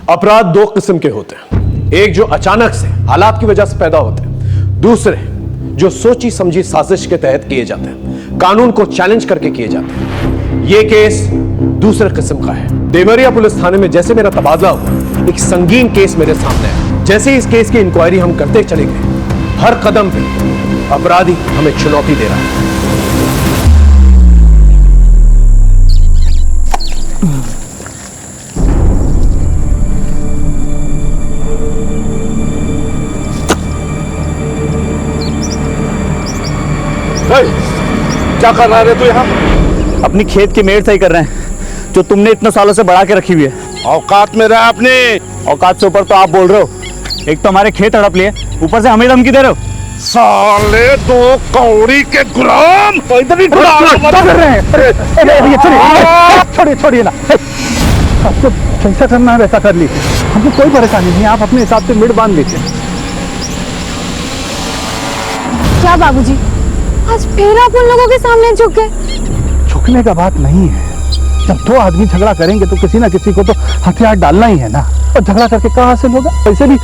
अपराध दो किस्म के होते हैं, एक जो अचानक से हालात की वजह से पैदा होते हैं, दूसरे जो सोची समझी साजिश के तहत किए जाते हैं, कानून को चैलेंज करके किए जाते हैं। यह केस दूसरे किस्म का है। देवरिया पुलिस थाने में जैसे मेरा तबादला हुआ, एक संगीन केस मेरे सामने है। जैसे इस केस की इंक्वायरी हम करते चले गए, हर कदम पे अपराधी हमें चुनौती दे रहा है। क्या कर रहा है तू यहाँ? अपनी खेत की मेड़ सही कर रहे हैं जो तुमने इतने सालों से बढ़ा के रखी हुई है। औकात में रहा अपने। औकात से ऊपर तो आप बोल रहे हो। एक तो हमारे खेत हड़प लिए, ऊपर से हमें धमकी दे रहे हो। साले दो कौड़ी के गुलाम कर रहे हैं। छोड़िए ना, आपको जैसा करना है वैसा कर लीजिए, हमको कोई परेशानी नहीं है। आप अपने हिसाब से मेड़ बांध लीजिए। क्या बाबूजी, आज फिर आप उन लोगों के सामने झुक गए? झुकने का बात नहीं है। जब दो आदमी झगड़ा करेंगे तो किसी ना किसी को तो हथियार डालना ही है ना। और झगड़ा करके क्या हासिल होगा? वैसे भी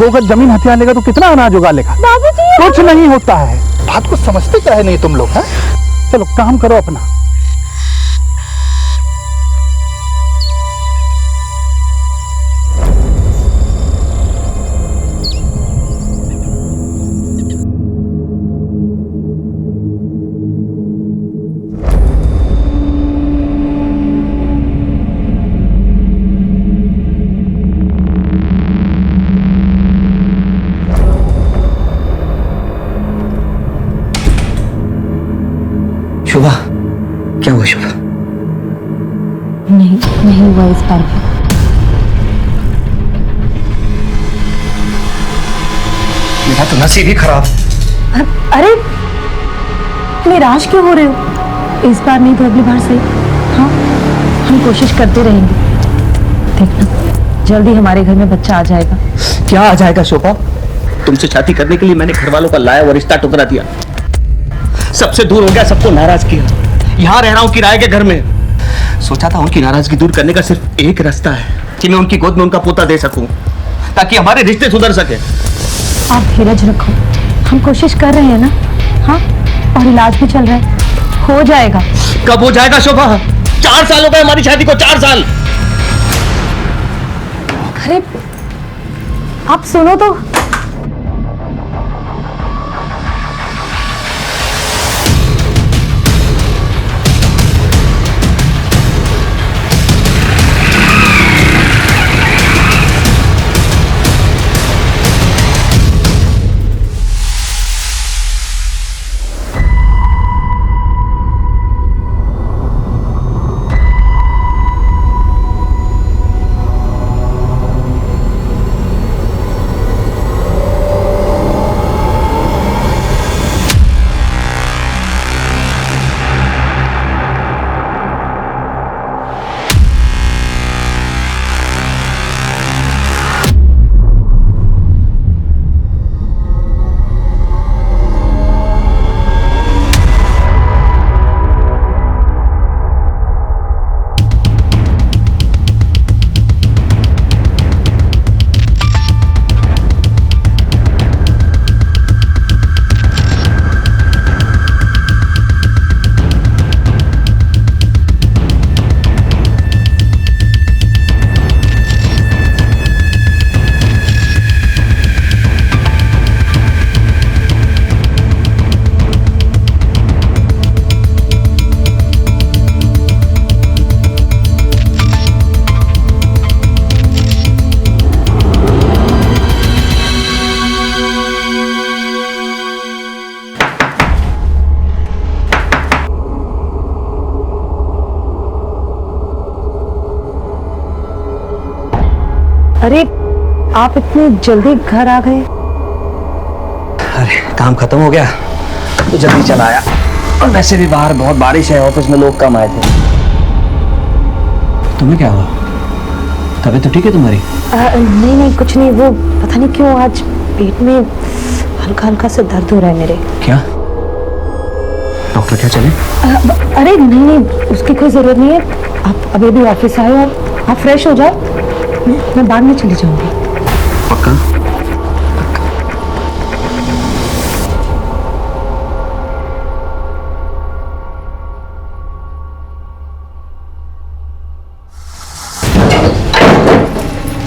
2 गज जमीन हथियार लेगा तो कितना अनाज उगा लेगा? बाबूजी कुछ नहीं होता है। बात को समझते क्या है नहीं तुम लोग? हैं? चलो काम करो अपना। शुभा, क्या हुआ शुभा? नहीं हुआ इस बार भी। मेरा तो नसीब ही खराब। अरे निराश क्यों हो रहे हो? इस बार नहीं तो अगली बार सही। हाँ, हम कोशिश करते रहेंगे। देखना, जल्दी हमारे घर में बच्चा आ जाएगा। क्या आ जाएगा शोभा? तुमसे शादी करने के लिए मैंने घर वालों का लाया और रिश्ता टुकरा दिया। सबसे दूर हो गया, सबको नाराज किया। यहाँ रह रहा हूँ किराए के घर में। सोचा था उनकी नाराजगी दूर करने का सिर्फ एक रास्ता है कि मैं उनकी गोद में उनका पोता दे सकूं, ताकि हमारे रिश्ते सुधर सके। आप धीरज रखो, हम कोशिश कर रहे हैं ना। हाँ, और इलाज भी चल रहा है, हो जाएगा। कब हो जाएगा शोभा? 4 साल हो गए हमारी शादी को, 4 साल। अरे आप सुनो तो। अरे आप इतनी जल्दी घर आ गए? अरे काम खत्म हो गया तो जल्दी चला आया। और वैसे भी बाहर बहुत बारिश है, ऑफिस में लोग कम आए थे। तुम्हें क्या हुआ? तबीयत तो ठीक है तुम्हारी? नहीं कुछ नहीं, वो पता नहीं क्यों आज पेट में हल्का हल्का सा दर्द हो रहा है मेरे। क्या डॉक्टर क्या चले? अरे नहीं उसकी कोई जरूरत नहीं है। आप अभी भी ऑफिस आए और आप फ्रेश हो जाओ, मैं बाद में चली जाऊंगी। पक्का?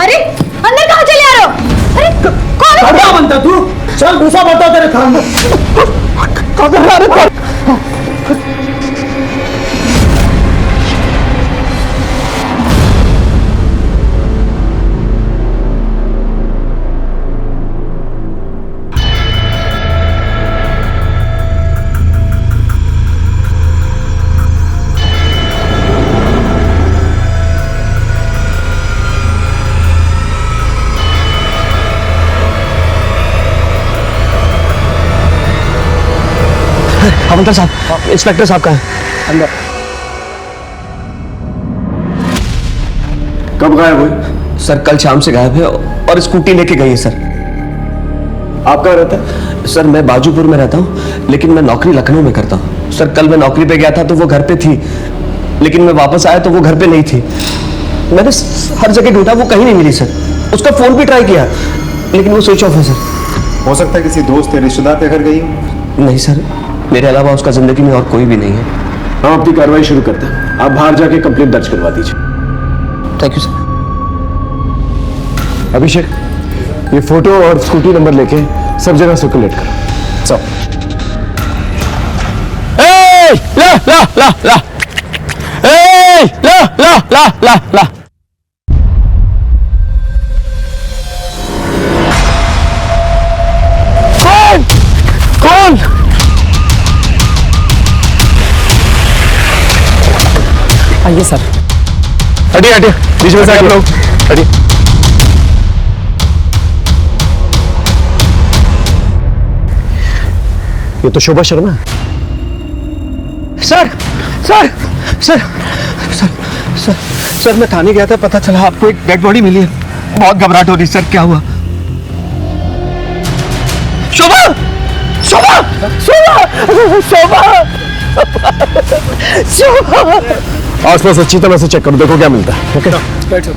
अरे अंदर कहाँ चले आ रहे हो? अरे कौन है? क्या बनता तू? चल दूसरा बता तेरे काम में। हवलदार साहब, इंस्पेक्टर साहब कहाँ हैं? अंदर। कब गायब हुए? सर कल शाम से गायब है और स्कूटी लेके गई है सर। आप कहाँ रहते हैं? सर मैं बाजूपुर में रहता हूँ, लेकिन मैं नौकरी लखनऊ में करता हूँ। सर कल मैं नौकरी पे गया था तो वो घर पे थी, लेकिन मैं वापस आया तो वो घर पे नहीं थी। मैंने हर जगह ढूंढा, वो कहीं नहीं मिली सर। उसका फोन भी ट्राई किया, लेकिन वो स्विच ऑफ है सर। हो सकता है किसी दोस्त या रिश्तेदार के घर गई हो। नहीं सर, मेरे अलावा उसका जिंदगी में और कोई भी नहीं है। हम अपनी कार्रवाई शुरू करते हैं। आप बाहर जाके कंप्लेंट दर्ज करवा दीजिए। Thank you sir. अभिषेक, ये फोटो और स्कूटी नंबर लेके सब जगह सर्कुलेट करो। सब। ला ला ला ला ला ला ला ला ला। कौन कौन? आइए सर। हटिए हटिए, बीच में से आगे लोग हटिए। ये तो शोभा शर्मा है। Sir sir sir sir sir sir मैं थाने गया था, पता चला आपको एक डेड बॉडी मिली है। बहुत घबराहट हो रही सर, क्या हुआ? शोभा शोभा शोभा शोभा शोभा। आसपास अच्छी तरह से चेक करो, देखो क्या मिलता है। ओके बैठो।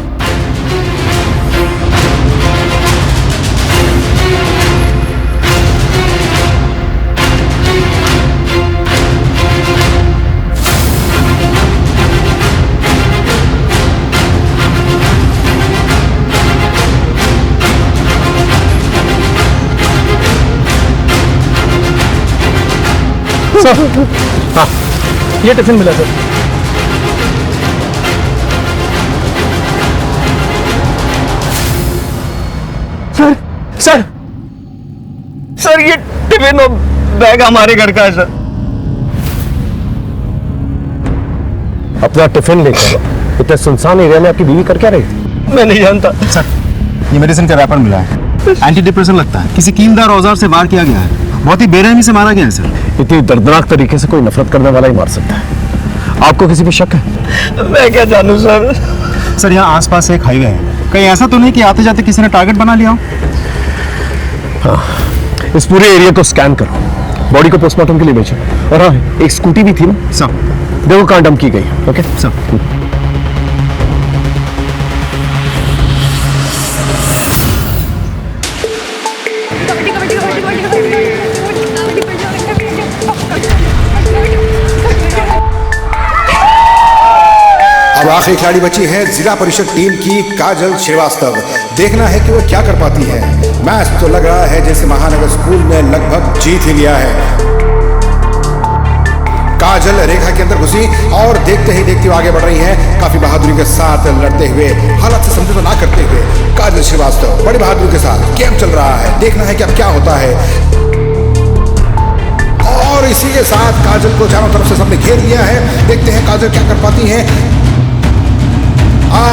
सर, हाँ ये टिफिन मिला सर। सर सर सर ये टिफिन और बैग हमारे घर का है सर। अपना टिफिन लेकर इतने सुनसान एरिया में आपकी बीवी कर क्या रही थी? मैं नहीं जानता सर, ये मेडिसिन का रैपर मिला है। एंटी डिप्रेशन लगता है, किसी कीमदार औजार से वार किया गया है। बहुत ही बेरहमी से मारा गया है सर। इतनी दर्दनाक तरीके से कोई नफरत करने वाला ही मार सकता है। आपको किसी पे शक है? मैं क्या जानूं सर। सर यहाँ आसपास एक हाईवे है, कहीं ऐसा तो नहीं कि आते जाते किसी ने टारगेट बना लिया हो? हाँ, इस पूरे एरिया को स्कैन करो, बॉडी को पोस्टमार्टम के लिए भेजो। और हाँ, एक स्कूटी भी थी ना सर। देखो कहाँ डंप की गई। Okay sir. अब आखिरी खिलाड़ी बची है जिला परिषद टीम की काजल श्रीवास्तव। देखना है कि वो क्या कर पाती है। मैच तो लग रहा है जैसे महानगर स्कूल ने लगभग जीत ही लिया है। काजल रेखा के अंदर घुसी और देखते ही देखते आगे बढ़ रही है, काफी बहादुरी के साथ लड़ते हुए, हालात से समझौता ना करते हुए। काजल श्रीवास्तव बड़ी बहादुरी के साथ गेम चल रहा है। देखना है कि अब क्या होता है। और इसी के साथ काजल को चारों तरफ से सबने घेर लिया है। देखते हैं काजल क्या कर पाती है।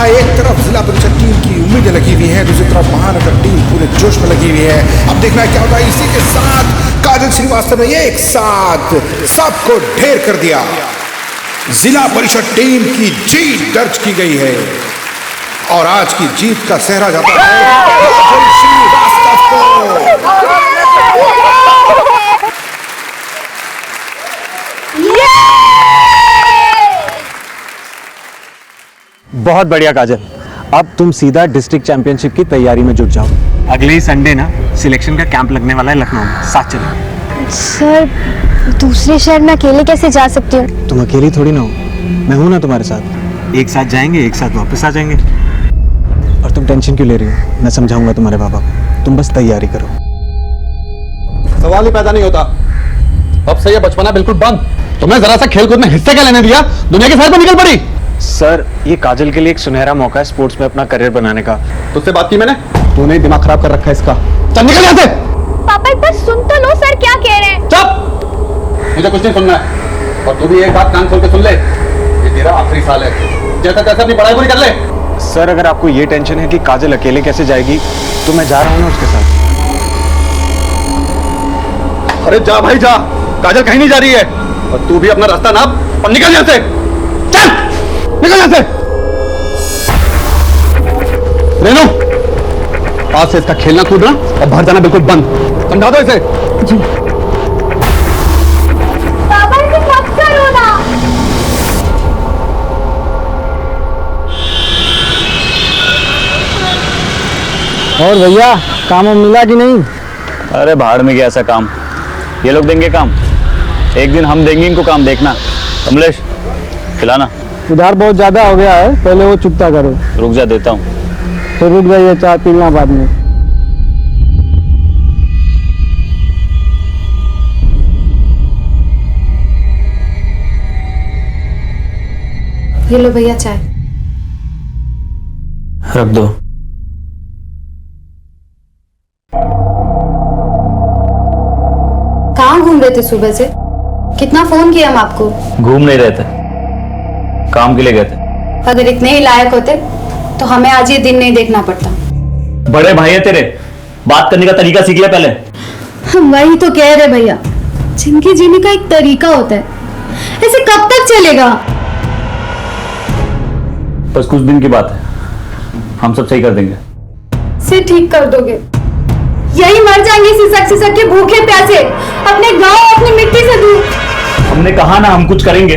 एक तरफ जिला परिषद टीम की उम्मीदें लगी हुई है, दूसरी तरफ महानगर टीम पूरे जोश में लगी हुई है। अब देखना है क्या होता है। इसी के साथ काजल श्रीवास्तव ने एक साथ सबको ढेर कर दिया। जिला परिषद टीम की जीत दर्ज की गई है और आज की जीत का सेहरा जाता है काजल श्रीवास्तव को। बहुत बढ़िया काजल, अब तुम सीधा डिस्ट्रिक्ट चैंपियनशिप की तैयारी में जुट जाओ। अगले ही संडे ना सिलेक्शन का कैंप लगने वाला है लखनऊ में, साथ चलो। सर दूसरे शहर में अकेले कैसे जा सकती हूँ? तुम अकेली थोड़ी ना हो, मैं हूं ना तुम्हारे साथ। एक साथ जाएंगे, एक साथ वापस आ जाएंगे। और तुम टेंशन क्यों ले रही हो? मैं समझाऊंगा तुम्हारे पापा को, तुम बस तैयारी करो। सवाल ही पैदा नहीं होता। अब से ये बचपना बिल्कुल बंद। तुम्हें जरा सा खेलकूद में हिस्से क्या लेने दिया? दुनिया के सर पर निकल पड़ी। सर ये काजल के लिए एक सुनहरा मौका है स्पोर्ट्स में अपना करियर बनाने का। तुझसे बात की मैंने? तूने दिमाग खराब कर रखा है इसका। चल निकल यहाँ से। पापा एक बार सुन तो लो, सर क्या कह रहे हैं? चुप, मुझे कुछ नहीं सुनना है। और तू भी एक बात कान खोल के सुन ले, ये तेरा आखिरी साल है। जैसा तैसा अपनी पढ़ाई पूरी कर ले। सर अगर आपको ये टेंशन है कि काजल अकेले कैसे जाएगी, तो मैं जा रहा हूँ ना उसके साथ। अरे जा भाई जा, काजल कहीं नहीं जा रही है। और तू भी अपना रास्ता नाप और निकल यहाँ से। चल निकल यहाँ से। रेनू, आज से इसका खेलना कूदना और बाहर जाना बिल्कुल बंद। समझा दो इसे। जी। पापा इसे मत करो ना। और भैया काम मिला कि नहीं? अरे भाड़ में गया ऐसा काम, ये लोग देंगे काम, एक दिन हम देंगे इनको काम, देखना। कमलेश खिलाना। उधार बहुत ज्यादा हो गया है, पहले वो चुकता करो। रुक जा, देता हूँ। तो रुक जाइए, चाय पीना बाद में। ये लो भैया चाय। रख दो। कहाँ घूम रहे थे सुबह से? कितना फोन किया हम आपको। घूम नहीं रहे थे, काम के लिए गए थे। अगर इतने ही लायक होते तो हमें आज ये दिन नहीं देखना पड़ता। बड़े भाई है तेरे, बात करने का तरीका सीख ले पहले। हम वही तो कह रहे भैया, जिंदगी जीने का एक तरीका होता है, ऐसे कब तक चलेगा? बस कुछ दिन की बात है, हम सब सही कर देंगे। से ठीक कर दोगे? यही मर जाएंगे सिसक के भूखे प्यासे, अपने गांव अपनी मिट्टी से दूर। हमने कहा ना हम कुछ करेंगे,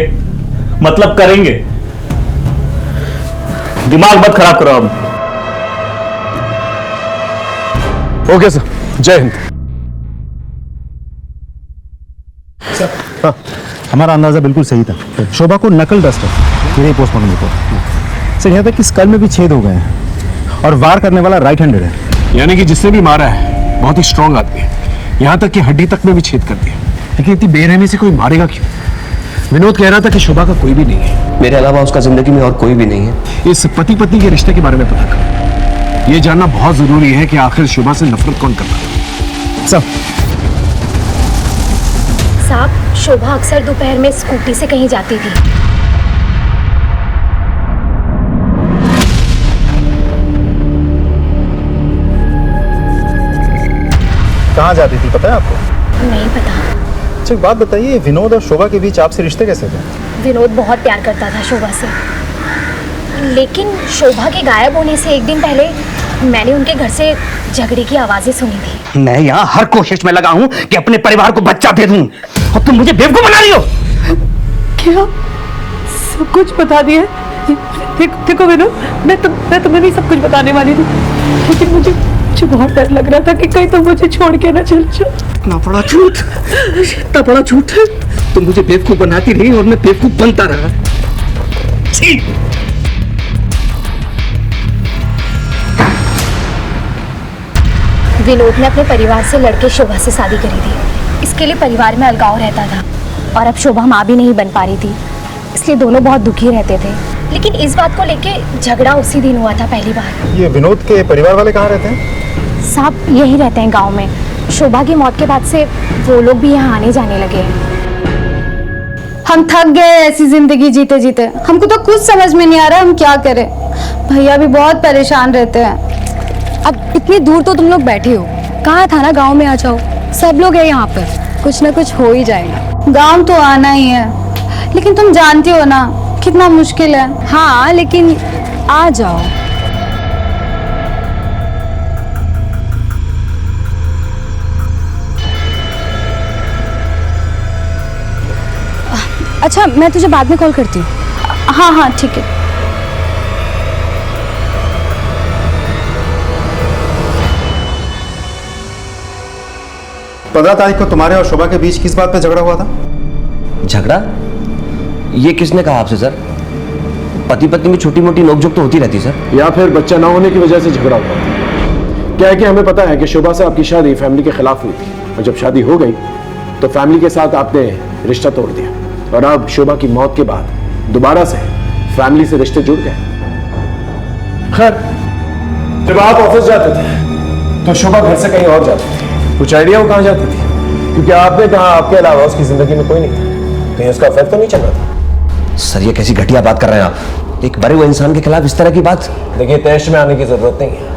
मतलब करेंगे। दिमाग मत खराब करो अब। ओके सर, जय हिंद। हाँ, हमारा अंदाजा बिल्कुल सही था। शोभा को नकल डस्ट है, फिर पोस्टमार्टम रिपोर्ट। सर यहाँ तक कि स्कल में भी छेद हो गए हैं और वार करने वाला राइट हैंडेड है। यानी कि जिसने भी मारा है बहुत ही स्ट्रांग आदमी है, यहाँ तक कि हड्डी तक में भी छेद कर दिया। लेकिन इतनी बेरहमी से कोई मारेगा क्यों? विनोद कह रहा था कि शोभा का कोई भी नहीं है। मेरे अलावा उसका जिंदगी में और कोई भी नहीं है। इस पति पत्नी के रिश्ते के बारे में पता कर, ये जानना बहुत जरूरी है कि आखिर शोभा से नफरत कौन करता है। सब साहब, शोभा अक्सर दोपहर में स्कूटी से कहीं जाती थी। कहाँ जाती थी पता है आपको? नहीं पता। अच्छा एक बात बताइए, विनोद और शोभा के बीच आपसे रिश्ते कैसे थे? विनोद बहुत प्यार करता था शोभा से, लेकिन शोभा के गायब होने से एक दिन पहले मैंने उनके घर से झगड़े की आवाजें सुनी थी। मैं यहाँ हर कोशिश में लगा हूँ कि अपने परिवार को बच्चा दे दूँ, और तुम मुझे बेवकूफ बना रही हो। क्या सब कुछ बता दिया? देखो विनोद, मैं तुम्हें भी सब कुछ बताने वाली थी, लेकिन मुझे बहुत डर लग रहा था कि कहीं तुम मुझे छोड़ के ना चल जाओ। इतना बड़ा झूठ, इतना बड़ा झूठ। तुम मुझे बेवकूफ बनाती रही और मैं बेवकूफ बनता रहा। छी! विनोद ने अपने परिवार से लड़के शोभा से शादी करी थी। इसके लिए परिवार में अलगाव रहता था और अब शोभा माँ भी नहीं बन पा रही थी, इसलिए दोनों बहुत दुखी रहते थे। लेकिन इस बात को लेके झगड़ा उसी दिन हुआ था पहली बार। ये विनोद के परिवार वाले कहाँ रहते हैं? साहब यही रहते हैं गांव में। शोभा की मौत के बाद से वो लोग भी यहाँ आने जाने लगे हैं। हम थक गए ऐसी जिंदगी जीते जीते, हमको तो कुछ समझ में नहीं आ रहा हम क्या करें। भैया भी बहुत परेशान रहते हैं। अब इतनी दूर तो तुम लोग बैठे हो, कहा था ना गांव में आ जाओ, सब लोग हैं यहाँ पर, कुछ ना कुछ हो ही जाएगा। गांव तो आना ही है, लेकिन तुम जानती हो ना कितना मुश्किल है। हाँ लेकिन आ जाओ। अच्छा मैं तुझे बाद में कॉल करती हूँ। हाँ हाँ ठीक है। 15 तारीख को तुम्हारे और शोभा के बीच किस बात पे झगड़ा हुआ था? झगड़ा? ये किसने कहा आपसे सर? पति पत्नी में छोटी मोटी नोकझोंक तो होती रहती सर। या फिर बच्चा ना होने की वजह से झगड़ा हुआ था? क्या है कि हमें पता है कि शोभा से आपकी शादी फैमिली के खिलाफ हुई थी, और जब शादी हो गई तो फैमिली के साथ आपने रिश्ता तोड़ दिया, और अब शोभा की मौत के बाद दोबारा से फैमिली से रिश्ते जुड़ गए। खैर, जब आप ऑफिस जाते थे तो शोभा घर से कहीं और जाती थी। कुछ आइडिया वो कहाँ जाती थी? क्योंकि आपने कहा आपके अलावा उसकी जिंदगी में कोई नहीं था, कहीं उसका अफेयर तो नहीं चल रहा था? सर ये कैसी घटिया बात कर रहे हैं आप? एक मरे हुए इंसान के खिलाफ इस तरह की बात? देखिए, तैश में आने की जरूरत नहीं है,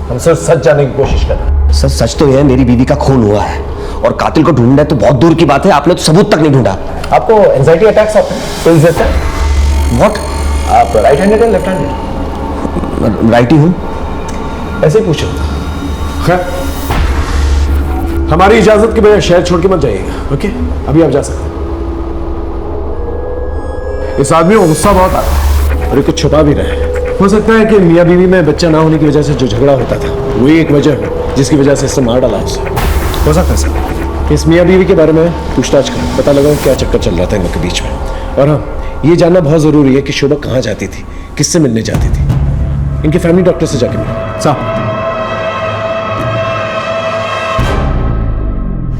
हम सिर्फ सच जानने की कोशिश कर रहे हैं। सर सच तो यह है मेरी बीवी का खून हुआ है, और कातिल को ढूंढना है तो बहुत दूर की बात है, आपने तो सबूत तक नहीं ढूंढा। आपको एंजाइटी अटैक्स आते हैं? पिल्स देते हैं? व्हाट? आप राइट हैंडेड है लेफ्ट हैंडेड? राइट ही हूँ। ऐसे ही पूछो। खैर, हमारी इजाजत के बगैर शहर छोड़ के मत जाइएगा, ओके? अभी आप जा सकते हैं। इस आदमी को गुस्सा बहुत आता है और ये कुछ छुपा भी रहे हैं। हो सकता है कि मियाँ बीवी में बच्चा ना होने की वजह से जो झगड़ा होता था वही एक वजह हो जिसकी वजह से इससे मार डाला उसे। हो सकता है सर। इस मियाँ बीवी के बारे में पूछताछ करो, पता लगाओ क्या चक्कर चल रहा था इनके बीच में। और हाँ, ये जानना बहुत जरूरी है कि शोभा कहाँ जाती थी, किससे मिलने जाती थी। इनके फैमिली डॉक्टर से जाके मिलो।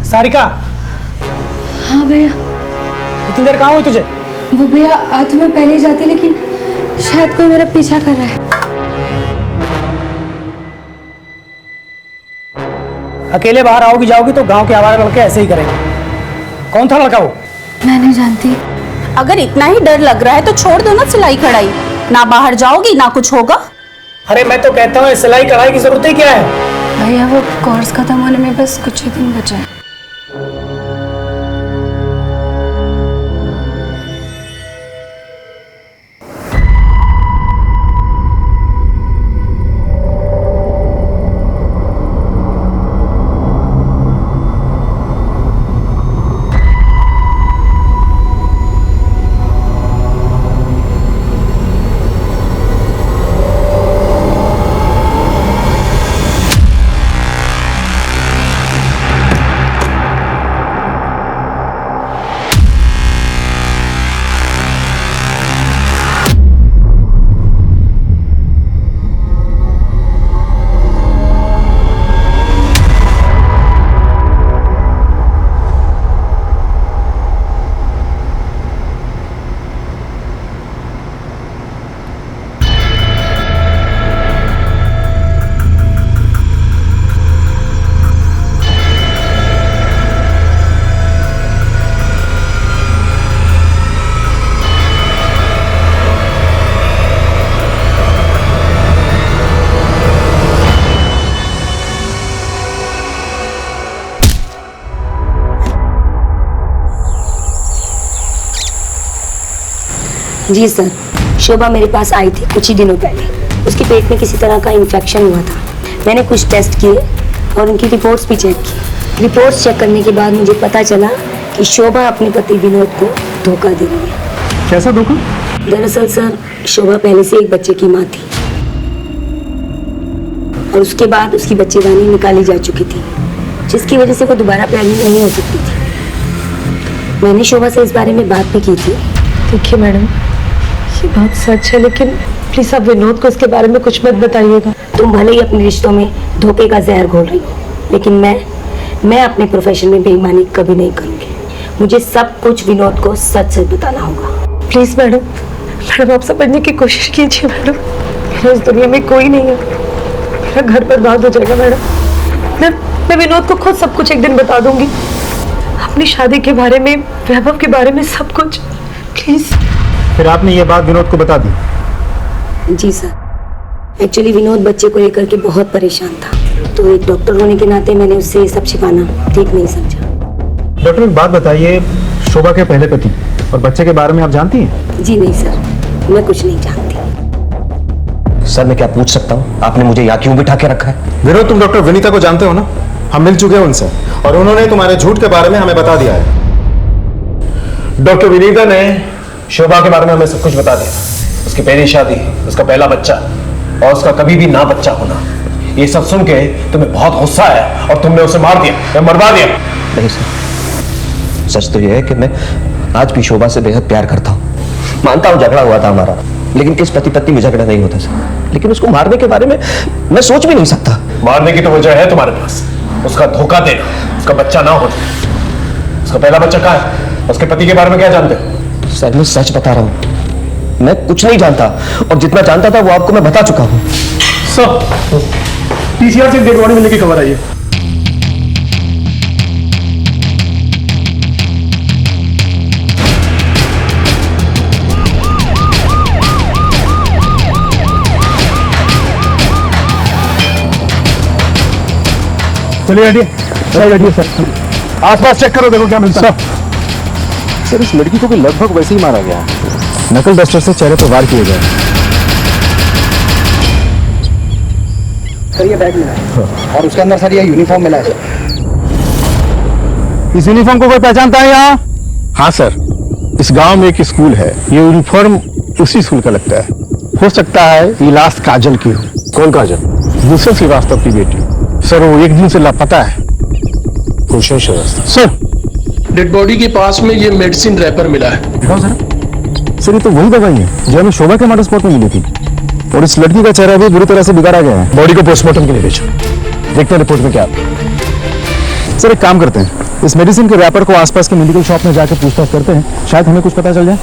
सारिका। हाँ भैया। इतनी देर कहाँ हुई तुझे? वो भैया आज तो मैं पहले ही जाती, लेकिन शायद कोई मेरा पीछा कर रहा है। अकेले बाहर आओगी जाओगी तो गांव के आवारा लड़के ऐसे ही करेंगे। कौन था लड़का वो? मैं नहीं जानती। अगर इतना ही डर लग रहा है तो छोड़ दो ना सिलाई कढ़ाई, ना बाहर जाओगी ना कुछ होगा। अरे मैं तो कहता हूँ सिलाई कढ़ाई की जरूरत ही क्या है? भैया वो कोर्स खत्म होने में बस कुछ ही दिन बचा है। जी सर, शोभा मेरे पास आई थी कुछ ही दिनों पहले। उसके पेट में किसी तरह का इन्फेक्शन हुआ था। मैंने कुछ टेस्ट किए और उनकी रिपोर्ट्स भी चेक की। रिपोर्ट्स चेक करने के बाद मुझे पता चला कि शोभा अपने पति विनोद को धोखा दे रही है। कैसा धोखा? दरअसल सर, शोभा पहले से एक बच्चे की माँ थी और उसके बाद उसकी बच्चेदानी निकाली जा चुकी थी, जिसकी वजह से वो दोबारा प्रेग्नेंट नहीं हो सकती थी। मैंने शोभा से इस बारे में बात भी की थी। देखिए मैडम, ये बात सच है, लेकिन प्लीज आप विनोद को इसके बारे में कुछ मत बताइएगा। तुम भले ही अपने रिश्तों में धोखे का जहर घोल रही हो, लेकिन मैं अपने प्रोफेशन में बेईमानी कभी नहीं करूंगी। मुझे सब कुछ विनोद को सच सच बताना होगा। प्लीज मैडम आप समझने की कोशिश कीजिए मैडम। इस दुनिया में कोई नहीं है, मेरा घर बर्बाद हो जाएगा मैडम। मैं विनोद को खुद सब कुछ एक दिन बता दूंगी, अपनी शादी के बारे में, वैभव के बारे में, सब कुछ। प्लीज। फिर आपने ये बात विनोद को बता दी? जी सर, एक्चुअली विनोद बच्चे को लेकर के बहुत परेशान था, तो एक डॉक्टर होने के नाते मैंने उससे ये सब छिपाना ठीक नहीं समझा। डॉक्टर एक बात बताइए, शोभा के पहले पति और बच्चे के बारे में आप जानती हैं? जी नहीं सर, मैं कुछ नहीं जानती। सर मैं क्या पूछ सकता हूँ, आपने मुझे यहाँ क्यों बिठा के रखा है? विनोद, तुम डॉक्टर विनीता को जानते हो ना? हम मिल चुके हैं उनसे और उन्होंने तुम्हारे झूठ के बारे में हमें बता दिया है। डॉक्टर विनीता ने शोभा के बारे में हमें सब कुछ बता दिया। उसकी पहली शादी, उसका पहला बच्चा और उसका कभी भी ना बच्चा होना। ये सब सुन के तुम्हें बहुत गुस्सा आया और तुमने उसे मार दिया या मरवा दिया। नहीं सर, सच तो यह है कि मैं आज भी शोभा से बेहद प्यार करता हूँ। मानता हूँ झगड़ा हुआ था हमारा, लेकिन किस पति पत्नी में झगड़ा नहीं होता सर। लेकिन उसको मारने के बारे में मैं सोच भी नहीं सकता। मारने की तो वजह है तुम्हारे पास, उसका धोखा देना, उसका बच्चा ना होना। उसका पहला बच्चा कहाँ है? उसके पति के बारे में क्या जानते हो? सर मैं सच बता रहा हूँ, मैं कुछ नहीं जानता, और जितना जानता था वो आपको मैं बता चुका हूँ। सर, पीसीआर से डेड बॉडी मिलने की खबर आई है। चलिए हटिए सर, आसपास चेक करो, देखो क्या मिलता है। सर इस लड़की को भी लगभग वैसे ही मारा गया है, नकल डस्टर से चेहरे पर वार किए गए। सर ये बैग मिला है और उसके अंदर सर ये यूनिफॉर्म मिला है। इस यूनिफॉर्म को कोई पहचानता है यहाँ? हाँ सर, इस गांव में एक स्कूल है, ये यूनिफॉर्म उसी स्कूल का लगता है। हो सकता है ये लास्ट काजल की हो। कौन काजल? गुलशन श्रीवास्तव की बेटी। सर वो एक दिन से लापता है। गुलशन श्रीवास्तव? सर, डेड बॉडी के पास में ये मेडिसिन रैपर मिला है। सर ये तो वही दवाई है जो हमें शोभा के मर्डर स्पॉट में मिली थी, और इस लड़की का चेहरा भी बुरी तरह से बिगाड़ा गया है। बॉडी को पोस्टमार्टम के लिए भेजो, देखते हैं रिपोर्ट में क्या आता है। सर एक काम करते हैं, इस मेडिसिन के रैपर को आसपास के मेडिकल शॉप में जाकर पूछताछ करते हैं, शायद हमें कुछ पता चल जाए।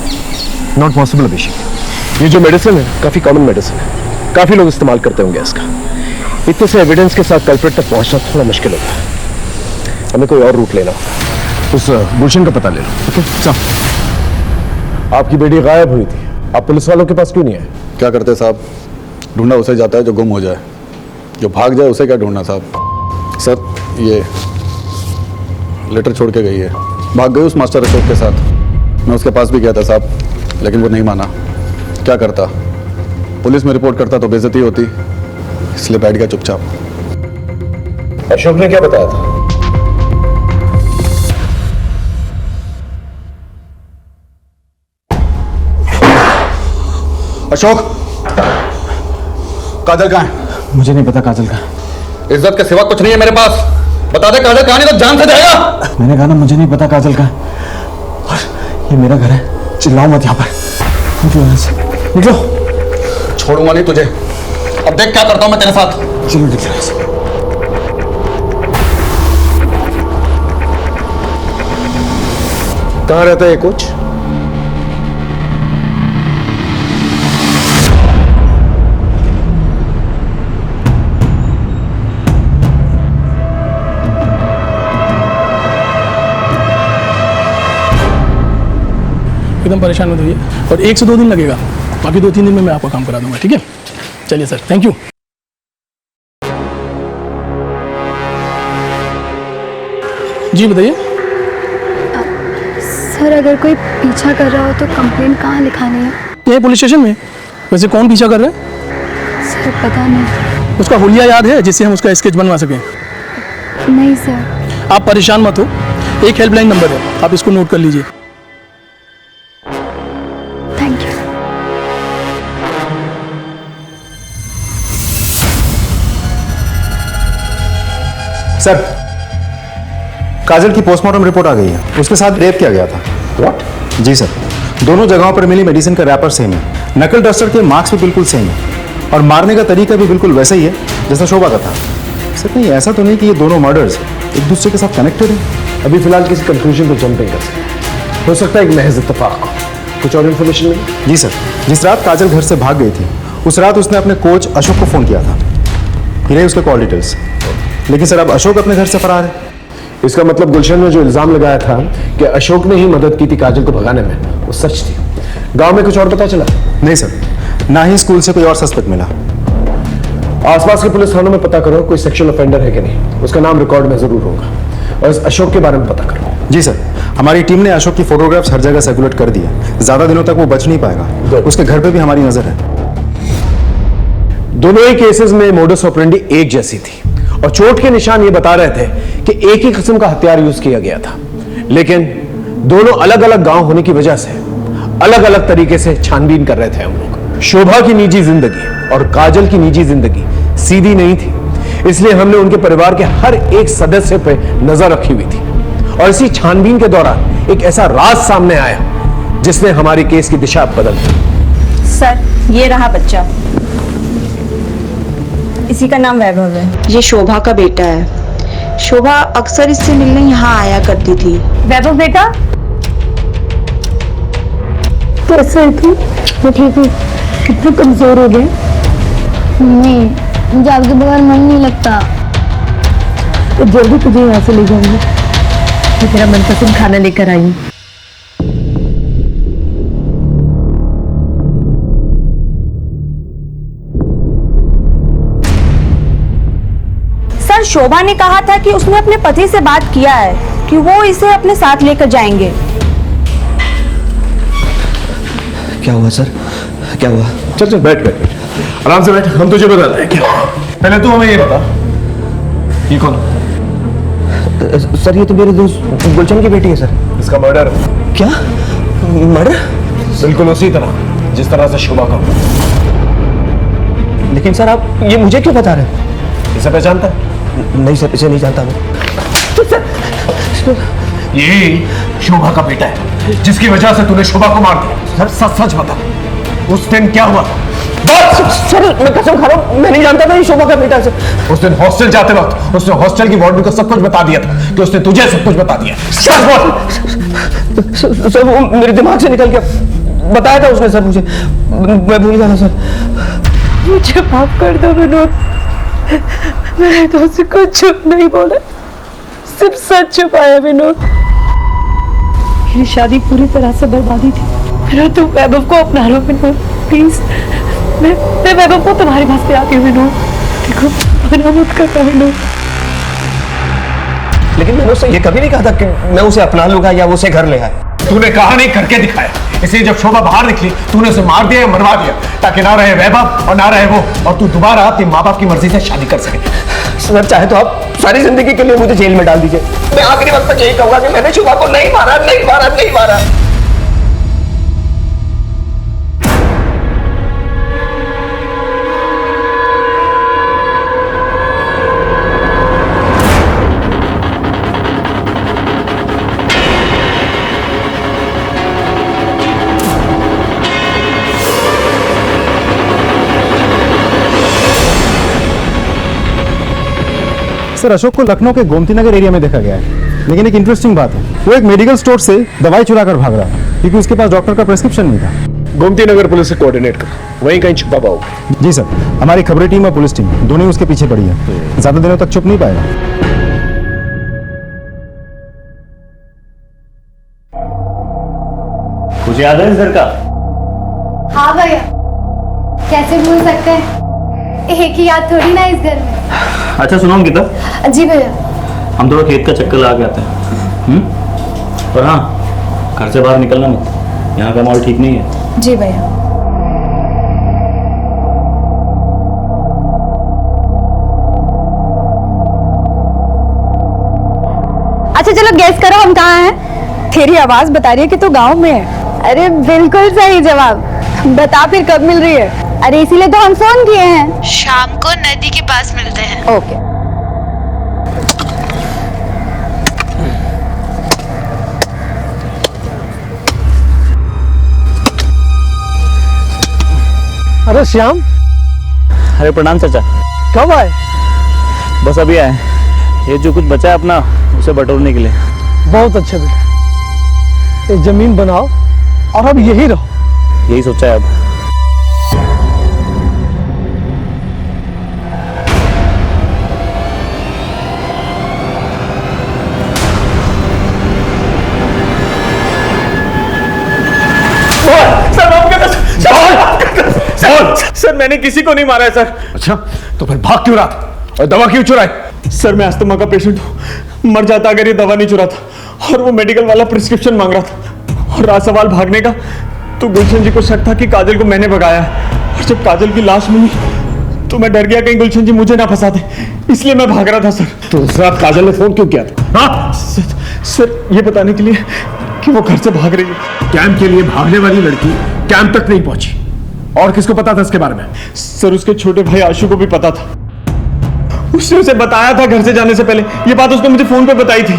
नॉट पॉसिबल अभिषेक, ये जो मेडिसिन है काफी कॉमन मेडिसिन है, काफी लोग इस्तेमाल करते होंगे इसका। इतने से एविडेंस के साथ कल्प्रिट तक पहुंचना थोड़ा मुश्किल होता है, हमें कोई और रूट लेना होता। उस गुलशन का पता ले लो। ओके चल। आपकी बेटी गायब हुई थी, आप पुलिस वालों के पास क्यों नहीं आए? क्या करते साहब, ढूंढा उसे जाता है जो गुम हो जाए, जो भाग जाए उसे क्या ढूंढना साहब। सर ये लेटर छोड़ के गई है, भाग गई उस मास्टर अशोक के साथ। मैं उसके पास भी गया था साहब, लेकिन वो नहीं माना। क्या करता, पुलिस में रिपोर्ट करता तो बेइज्जती होती, इसलिए बैठ गया चुपचाप। अशोक ने क्या बताया था? अशोक, काजल कहाँ है? मुझे नहीं पता काजल का। इज्जत के सिवा कुछ नहीं है मेरे पास, बता दे काजल कहाँ, नहीं तो जान से जाएगा। मैंने कहा ना मुझे नहीं पता काजल का, और ये मेरा घर है, चिल्लाओ मत यहाँ पर। निकलो यहाँ से, निकलो। छोड़ूंगा नहीं तुझे, अब देख क्या करता हूँ मैं तेरे साथ। चलो निकलो यहाँ से। कहाँ रहता है ये कोच? एकदम परेशान मत होइए, और 1 से 2 दिन लगेगा, बाकी 2-3 दिन में मैं आपका काम करा दूंगा। ठीक है, चलिए सर, थैंक यू। जी बताइए। सर अगर कोई पीछा कर रहा हो तो कंप्लेंट कहाँ लिखानी है? ये पुलिस स्टेशन में। वैसे कौन पीछा कर रहा है? सर पता नहीं। उसका हुलिया याद है जिससे हम उसका स्केच बनवा सकें? नहीं सर। आप परेशान मत हो, एक हेल्पलाइन नंबर है, आप इसको नोट कर लीजिए। Thank you. सर काजल की पोस्टमार्टम रिपोर्ट आ गई है, उसके साथ रेप किया गया था। व्हाट? जी सर, दोनों जगहों पर मिली मेडिसिन का रैपर सेम है, नकल डस्टर के मार्क्स भी बिल्कुल सेम है, और मारने का तरीका भी बिल्कुल वैसा ही है जैसा शोभा का था। सर नहीं ऐसा तो नहीं कि ये दोनों मर्डर्स एक दूसरे के साथ कनेक्टेड है? अभी फिलहाल किसी कंक्लूजन को जंप नहीं कर सकते, हो सकता है एक महज इत्तेफाक हो। कुछ और इन्फॉर्मेशन मिली? जी सर, जिस रात काजल घर से भाग गई थी उस रात उसने अपने कोच अशोक को फोन किया था। ये रही उसके कॉल डिटेल्स। लेकिन सर अब अशोक अपने घर से फरार है। इसका मतलब गुलशन ने जो इल्जाम लगाया था कि अशोक ने ही मदद की थी काजल को भगाने में, वो सच थी। गांव में कुछ और पता चला? नहीं सर, ना ही स्कूल से कोई और सस्पेक्ट मिला। आसपास के पुलिस थानों में पता करो कोई सेक्सुअल ऑफेंडर है कि नहीं, उसका नाम रिकॉर्ड में जरूर होगा, और इस अशोक के बारे में पता करो। जी सर, हमारी टीम ने अशोक की फोटोग्राफ्स हर जगह सर्कुलेट कर दी है, ज्यादा दिनों तक वो बच नहीं पाएगा। उसके घर पे भी हमारी नजर है। दोनों ही केसेस में मोडस ऑपरेंडी एक जैसी थी, और चोट के निशान ये बता रहे थे कि एक ही किस्म का हथियार यूज किया गया था, लेकिन दोनों अलग अलग गांव होने की वजह से अलग अलग तरीके से छानबीन कर रहे थे हम लोग। शोभा की निजी जिंदगी और काजल की निजी जिंदगी सीधी नहीं थी, इसलिए हमने उनके परिवार के हर एक सदस्य पे नजर रखी हुई थी, और इसी छानबीन के दौरान एक ऐसा राज सामने आया जिसने हमारी केस की दिशा बदल दी। सर, ये रहा बच्चा, इसी का नाम वैभव है। ये शोभा का बेटा है। शोभा अक्सर इससे मिलने यहाँ आया करती थी। वैभव बेटा, कैसे है तू? मैं ठीक हूँ। कितने कमजोर हो गए? मम्मी, मुझे आपके बगैर मन नहीं लगता। तो जल्दी तुझे यहाँ से ले जाऊंगी। मैं तेरा मनपसंद खाना लेकर आई हूँ। सर, शोभा ने कहा था कि उसने अपने पति से बात किया है कि वो इसे अपने साथ लेकर जाएंगे। क्या हुआ सर? क्या हुआ? चल चल बैठ बैठ बैठ, आराम से बैठ, हम तुझे बता रहे हैं क्या हुआ। पहले तू हमें ये बता, ये कौन? सर, ये तो मेरे दोस्त गुलशन की बेटी है सर। इसका मर्डर। क्या? मर्डर? बिल्कुल उसी तरह जिस तरह से शोभा का। लेकिन सर, आप ये मुझे क्यों बता रहे हैं? इसे पहचानता है? नहीं सर, इसे नहीं जानता मैं। ये शोभा का बेटा है जिसकी वजह से तूने शोभा को मार दिया। सर सच सच बता, उस दिन क्या हुआ? सर, मैं कसम खा रहा हूँ, मैं नहीं जानता था ये शोभा का बेटा है सर। उस दिन हॉस्टल जाते वक्त उसने हॉस्टल की वार्डन को सब कुछ बता दिया था कि उसने तुझे सब कुछ बता दिया। सच बोल। सर, वो मेरे दिमाग से निकल गया। बताया था उसने सर मुझे, मैं भूल गया सर। मुझे माफ कर दो विनोद, मैंने तुमसे कुछ चुप नहीं बोला, सिर्फ सच छुपाया विनोद। मेरी शादी पूरी तरह से बर्बादी थी। मेरा तुम वैभव को अपना लो विनोद, प्लीज। मैं वैभव को तुम्हारे पास ले आती हूँ विनोद। देखो, मना मत करना विनोद। लेकिन मैंने उससे ये कभी नहीं कहा था कि मैं उसे अपना लूंगा या वो उसे घर ले आए। तूने कहा नहीं, करके दिखाया। इसलिए जब शोभा बाहर निकली तूने उसे मार दिया या मरवा दिया, ताकि ना रहे वैभव और ना रहे वो, और तू दोबारा अपने माँ बाप की मर्जी से शादी कर सके। सर, चाहे तो आप सारी जिंदगी के लिए मुझे जेल में डाल दीजिए। मैं आखिरी वक्त तक यही कहूंगा कि मैंने शोभा को नहीं मारा, नहीं मारा, नहीं मारा। सर, अशोक को लखनऊ के गोमती नगर एरिया में देखा गया है, लेकिन एक इंटरेस्टिंग बात है, वो एक मेडिकल स्टोर से दवाई चुरा कर भाग रहा था क्योंकि उसके पास डॉक्टर का प्रेस्क्रिप्शन नहीं था। गोमती नगर पुलिस से कोऑर्डिनेट कर, वहीं कहीं छुपा पाओगे। जी सर, हमारी खबरें टीम और पुलिस टीम दोनों ही उसके पीछे पड़ी है। ज्यादा दिनों तक छुप नहीं पाएगा। कुछ याद है इस घर का? हाँ भैया, कैसे भूल सकते हैं, एक ही याद थोड़ी ना इस घर में। अच्छा सुनो अंकिता, जी भैया। हम थोड़ा खेत का चक्कर लगा के आते हैं। और हाँ, घर से बाहर निकलना मत, यहाँ का माहौल ठीक नहीं है। जी भैया। अच्छा चलो गैस करो हम कहाँ हैं? तेरी आवाज बता रही है कि तू गांव में है। अरे बिल्कुल सही जवाब। बता फिर कब मिल रही है? अरे इसीलिए तो हम फोन किए हैं। शाम को नदी के पास मिलते हैं। ओके। अरे श्याम, अरे प्रणाम चाचा। कब आए? बस अभी आए। ये जो कुछ बचा है अपना, उसे बटोरने के लिए। बहुत अच्छा बेटा, ये जमीन बनाओ और अब यही रहो। यही सोचा है अब। सर, मैंने किसी को नहीं मारा है सर। अच्छा, तो फिर भाग क्यों रहा था और दवा क्यों चुराई? सर, मैं अस्थमा का पेशेंट हूँ, मर जाता अगर ये दवा नहीं चुराता। और वो मेडिकल वाला प्रिस्क्रिप्शन मांग रहा था। और रहा सवाल भागने का, तो गुलशन जी को शक था कि काजल को मैंने भगाया। और जब काजल की लाश मिली तो मैं डर गया कहीं गुलशन जी मुझे ना फंसा दे, इसलिए मैं भाग रहा था सर। तो उस रात काजल ने फोन क्यों किया था? हाँ? सर, ये बताने के लिए कि वो घर से भाग रही है। कैंप के लिए भागने वाली लड़की कैंप तक नहीं पहुंची, और किसको पता था इसके बारे में? सर, उसके छोटे भाई आशु को भी पता था। उसने उसे बताया था घर से जाने से पहले। ये बात उसने मुझे फोन पे बताई थी।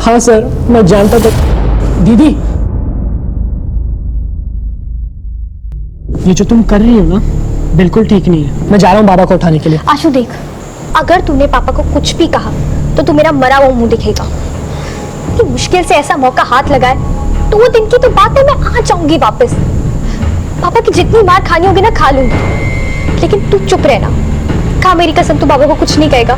हाँ सर, मैं जानता था। दीदी, ये जो तुम कर रही हो ना, बिल्कुल ठीक नहीं है। मैं जा रहा हूँ बाबा को उठाने के लिए। आशु देख, अगर तूने पापा को कुछ भी कहा तो तू मेरा मरा हुआ मुंह दिखेगा। कि मुश्किल से ऐसा मौका हाथ लगाए तो वो दिन की तो बात है, मैं आ जाऊंगी वापस। पापा की जितनी मार खानी होगी ना खा लूंगी, लेकिन तू चुप रहना। खा मेरी कसम, तू बाबा को कुछ नहीं कहेगा।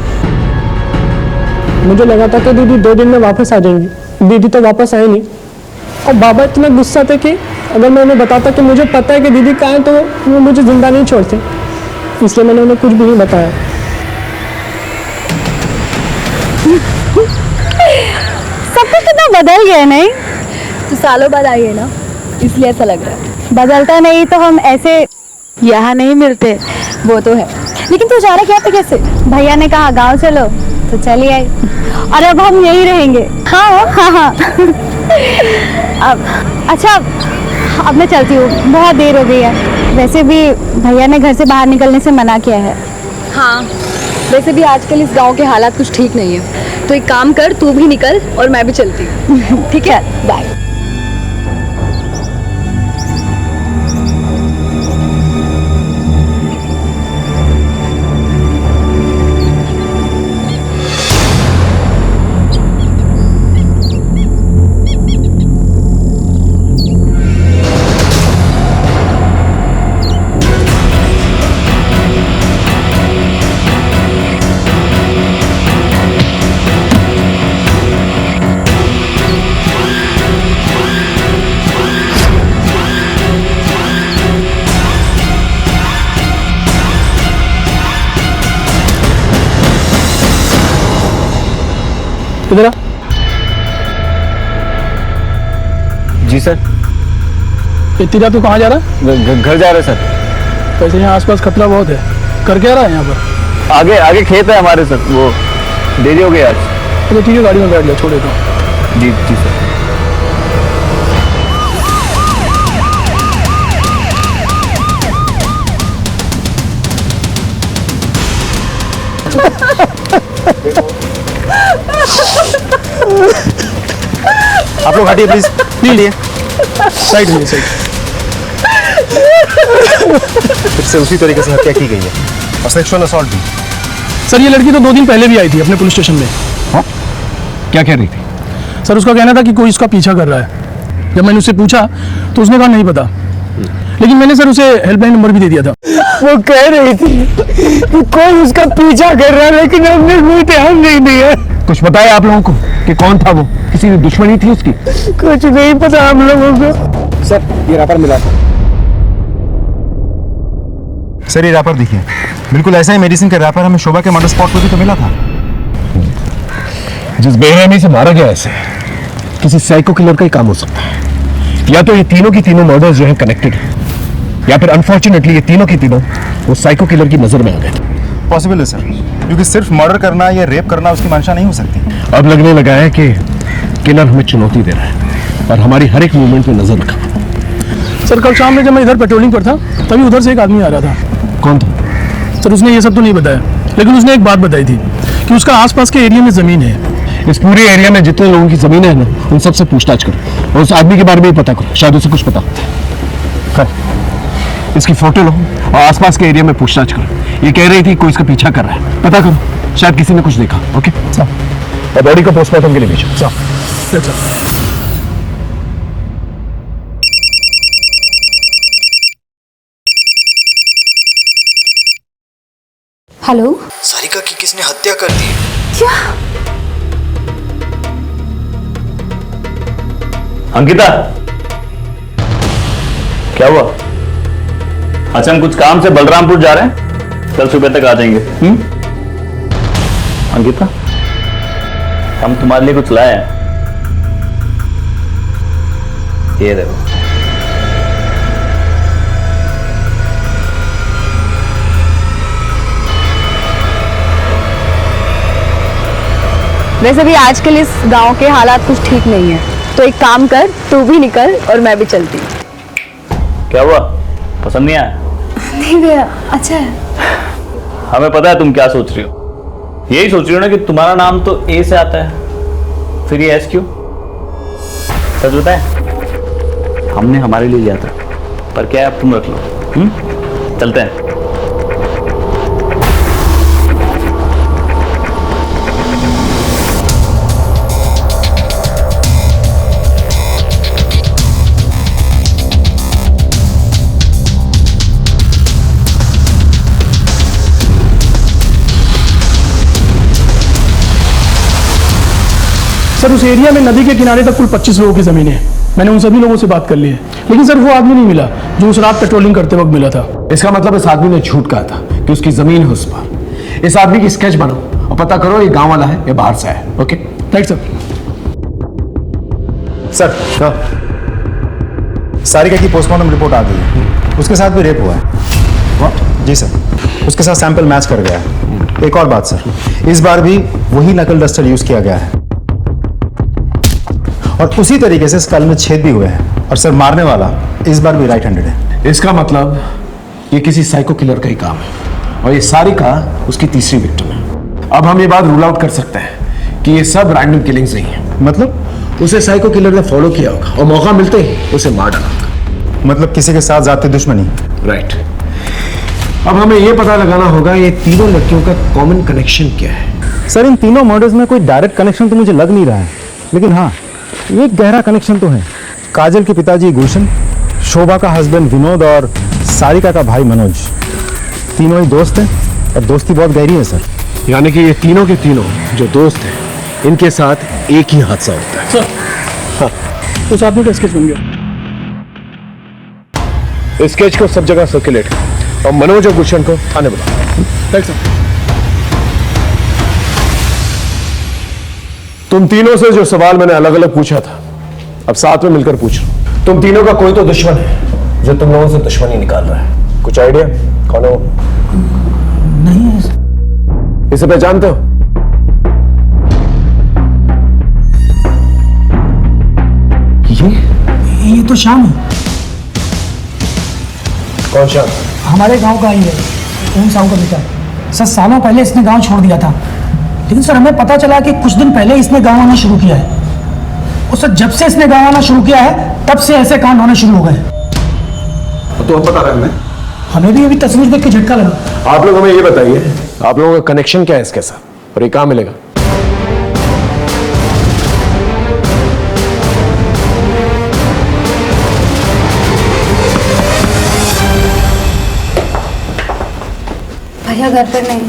मुझे लगा था कि दीदी 2 दिन में वापस आ जाएंगी, दीदी तो वापस आए नहीं। और बाबा इतना गुस्सा थे कि अगर मैं उन्हें बताता कि मुझे पता है कि दीदी कहाँ है तो वो मुझे जिंदा नहीं छोड़ते, इसलिए मैंने उन्हें कुछ भी नहीं बताया। सब कुछ कितना बदल गया नहीं? तो सालों बाद आई है ना, इसलिए ऐसा लग रहा है। बदलता नहीं तो हम ऐसे यहाँ नहीं मिलते, वो तो है। लेकिन तू जा रहा क्या पे कैसे? भैया ने कहा गांव चलो तो चली आई, और अब हम यहीं रहेंगे। हाँ हाँ हाँ। अब अच्छा, अब मैं चलती हूँ, बहुत देर हो गई है। वैसे भी भैया ने घर से बाहर निकलने से मना किया है। हाँ, वैसे भी आजकल इस गांव के हालात कुछ ठीक नहीं है, तो एक काम कर, तू भी निकल और मैं भी चलती हूँ। ठीक है, बाय। इधर आ। जी सर। इतनी रात को कहाँ जा रहा है? घर जा रहे सर। वैसे यहाँ आसपास खतरा बहुत है, कर क्या रहा है यहाँ पर? आगे आगे खेत है हमारे सर, वो देरी हो गई आज। अच्छा ठीक है, गाड़ी में बैठ लिया, छोड़ देता हूँ। जी जी सर। आप लोग हटिए प्लीज, हटिए। साइड में, साइड। फिर से उसी तरीके से हत्या की गई है और सेक्सुअल असॉल्ट भी। सर ये लड़की तो 2 दिन पहले भी आई थी अपने पुलिस स्टेशन में। हाँ? क्या कह रही थी? सर उसका कहना था कि कोई इसका पीछा कर रहा है। जब मैंने उससे पूछा तो उसने कहा नहीं पता, लेकिन मैंने सर उसे हेल्पलाइन नंबर भी दे दिया था। वो कह रही थी कि कोई उसका पीछा कर रहा है, लेकिन हमने कोई ध्यान नहीं दिया। कुछ बताया आप लोगों को कि कौन था वो? किसी दुश्मनी थी उसकी? कुछ नहीं पता हम लोगों को। सर ये रैपर मिला था। सर ये रैपर देखिए, बिल्कुल ऐसा ही मेडिसिन का रैपर हमें शोभा के मर्डर स्पॉट पर भी तो मिला था। जिस बेरहमी से मारा गया ऐसे किसी साइको किलर का ही काम हो सकता है। या तो ये तीनों की तीनों मर्डर्स जो हैं कनेक्टेड है, या फिर अनफॉर्चुनेटली ये तीनों की तीनों वो साइको किलर की नजर में आ गए थे। पॉसिबल है सर, क्योंकि सिर्फ मर्डर करना या रेप करना उसकी मंशा नहीं हो सकती। अब लगने लगा है कि किलर हमें चुनौती दे रहा है और हमारी हर एक मूवमेंट पे नजर रखा। सर कल शाम में जब मैं इधर पेट्रोलिंग पर था तभी उधर से एक आदमी आ रहा था। कौन था? सर उसने ये सब तो नहीं बताया, लेकिन उसने एक बात बताई थी कि उसका आसपास के एरिया में जमीन है। इस पूरे एरिया में जितने लोगों की जमीन है ना, उन सबसे पूछताछ करो और उस आदमी के बारे में भी पता करो, शायद उसे कुछ पता। इसकी फोटो लो और आसपास के एरिया में पूछताछ करो। ये कह रही थी कोई इसका पीछा कर रहा है, पता करो, शायद किसी ने कुछ देखा। ओके और बॉडी को पोस्टमार्टम के लिए भेजो। हेलो, सारिका की किसने हत्या कर दी? क्या? अंकिता, क्या हुआ? अच्छा हम कुछ काम से बलरामपुर जा रहे हैं, कल सुबह तक आ जाएंगे। अंकिता, हम तुम्हारे लिए कुछ लाए हैं, ये देखो। वैसे भी आजकल इस गांव के हालात कुछ ठीक नहीं है, तो एक काम कर, तू भी निकल और मैं भी चलती हूँ। क्या हुआ, पसंद नहीं आया? नहीं भैया, अच्छा है। हमें पता है तुम क्या सोच रही हो। यही सोच रही हो ना कि तुम्हारा नाम तो ए से आता है, फिर ये एस क्यों? सच बताए, हमने हमारे लिए लिया था, पर क्या है अब तुम रख लो। चलते हैं। सर उस एरिया में नदी के किनारे तक कुल 25 लोगों की जमीन है। मैंने उन सभी लोगों से बात कर ली है, लेकिन सर वो आदमी नहीं मिला जो उस रात पेट्रोलिंग करते वक्त मिला था। इसका मतलब इस आदमी ने झूठ कहा था कि उसकी जमीन है उस पर। इस आदमी की स्केच बनाओ और पता करो ये गांव वाला है या बाहर से है। Okay right sir. Sir Sarika की पोस्टमार्टम रिपोर्ट आ गई है, उसके साथ भी रेप हुआ है। व्हाट? जी सर, उसके साथ सैंपल मैच कर गया है। एक और बात सर, इस बार भी वही नकल डस्टर यूज किया गया है और उसी तरीके से स्कल में छेद भी हुए हैं। और सर मारने वाला इस बार भी राइट हैंडेड है। इसका मतलब ये किसी साइको किलर का ही काम है और ये सारिका उसकी तीसरी विक्टिम है। अब हम ये बात रूल आउट कर सकते हैं कि ये सब रैंडम किलिंग्स नहीं है। मतलब उसे साइको किलर ने फॉलो किया होगा और मौका मिलते ही उसे मार डाला होगा। मतलब किसी के साथ जाती दुश्मनी। राइट। अब हमें ये पता लगाना होगा ये तीनों लड़कियों का कॉमन कनेक्शन क्या है। सर इन तीनों मर्डर्स में कोई डायरेक्ट कनेक्शन तो मुझे लग नहीं रहा है, लेकिन हाँ एक गहरा कनेक्शन तो है। काजल के पिताजी गुलशन, शोभा का हस्बैंड विनोद और सारिका का भाई मनोज, तीनों ही दोस्त हैं और दोस्ती बहुत गहरी है सर। यानी कि ये तीनों के तीनों जो दोस्त हैं इनके साथ एक ही हादसा होता है। सर हाँ, उस आदमी का स्केच बन गया। स्केच को सब जगह सर्कुलेट कर और मनोज और गुलशन को आने बुलाओ। Right sir. तुम तीनों से जो सवाल मैंने अलग अलग पूछा था अब साथ में मिलकर पूछ रहा हूं। तुम तीनों का कोई तो दुश्मन है जो तुम लोगों से दुश्मनी निकाल रहा है। कुछ आइडिया कौन है वो? नहीं है। इसे पहचानते हो? ये तो श्याम है। कौन श्याम? हमारे गांव का ही है, ओम साहू का बेटा। सर सालों पहले इसने गांव छोड़ दिया था, लेकिन सर हमें पता चला कि कुछ दिन पहले इसने गांव आना शुरू किया है। और सर जब से इसने गांव आना शुरू किया है तब से ऐसे कांड होने शुरू हो गए। तो हम बता रहे हैं हमें भी अभी तस्वीर देख के झटका लगा। आप लोग हमें ये बताइए आप लोगों का कनेक्शन क्या है इसके साथ और ये कहां मिलेगा? भैया घर पर नहीं।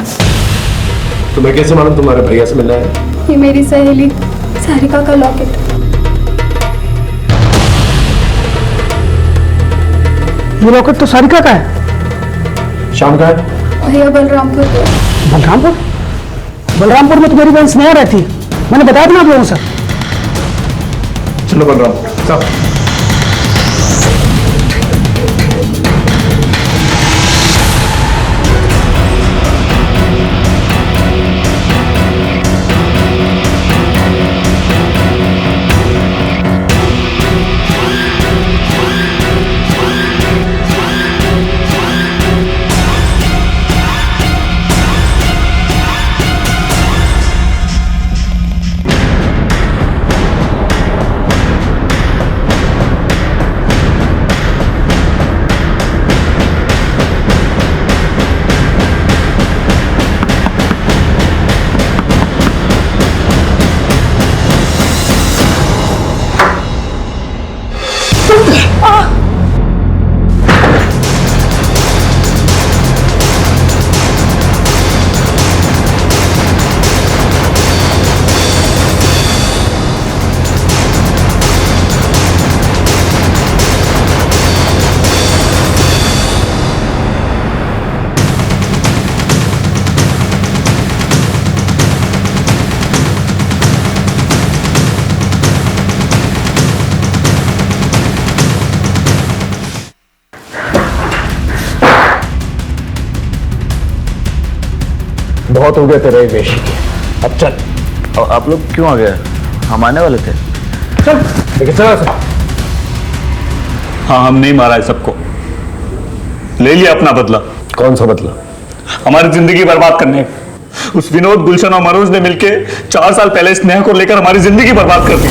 तुम्हें कैसे मालूम तुम्हारे भैया से मिलना है? ये मेरी सहेली सारिका का लॉकेट। ये लॉकेट तो सारिका का है। शाम का है? भैया बलरामपुर। बलरामपुर? बलरामपुर में तो मेरी बहन स्नेहा रहती है, मैंने बताया था ना आप लोगों से। चलो बलरामपुर सब। बहुत हो गए तेरे वेशी के, अब चल। और आप लोग क्यों आ गए? हम आने वाले थे। चल लेकिन चल। हाँ हम नहीं मारा है सबको, ले लिया अपना बदला। कौन सा बदला? हमारी जिंदगी बर्बाद करने। उस विनोद, गुलशन और मनोज ने मिलके 4 साल पहले स्नेहा को लेकर हमारी जिंदगी बर्बाद कर दी।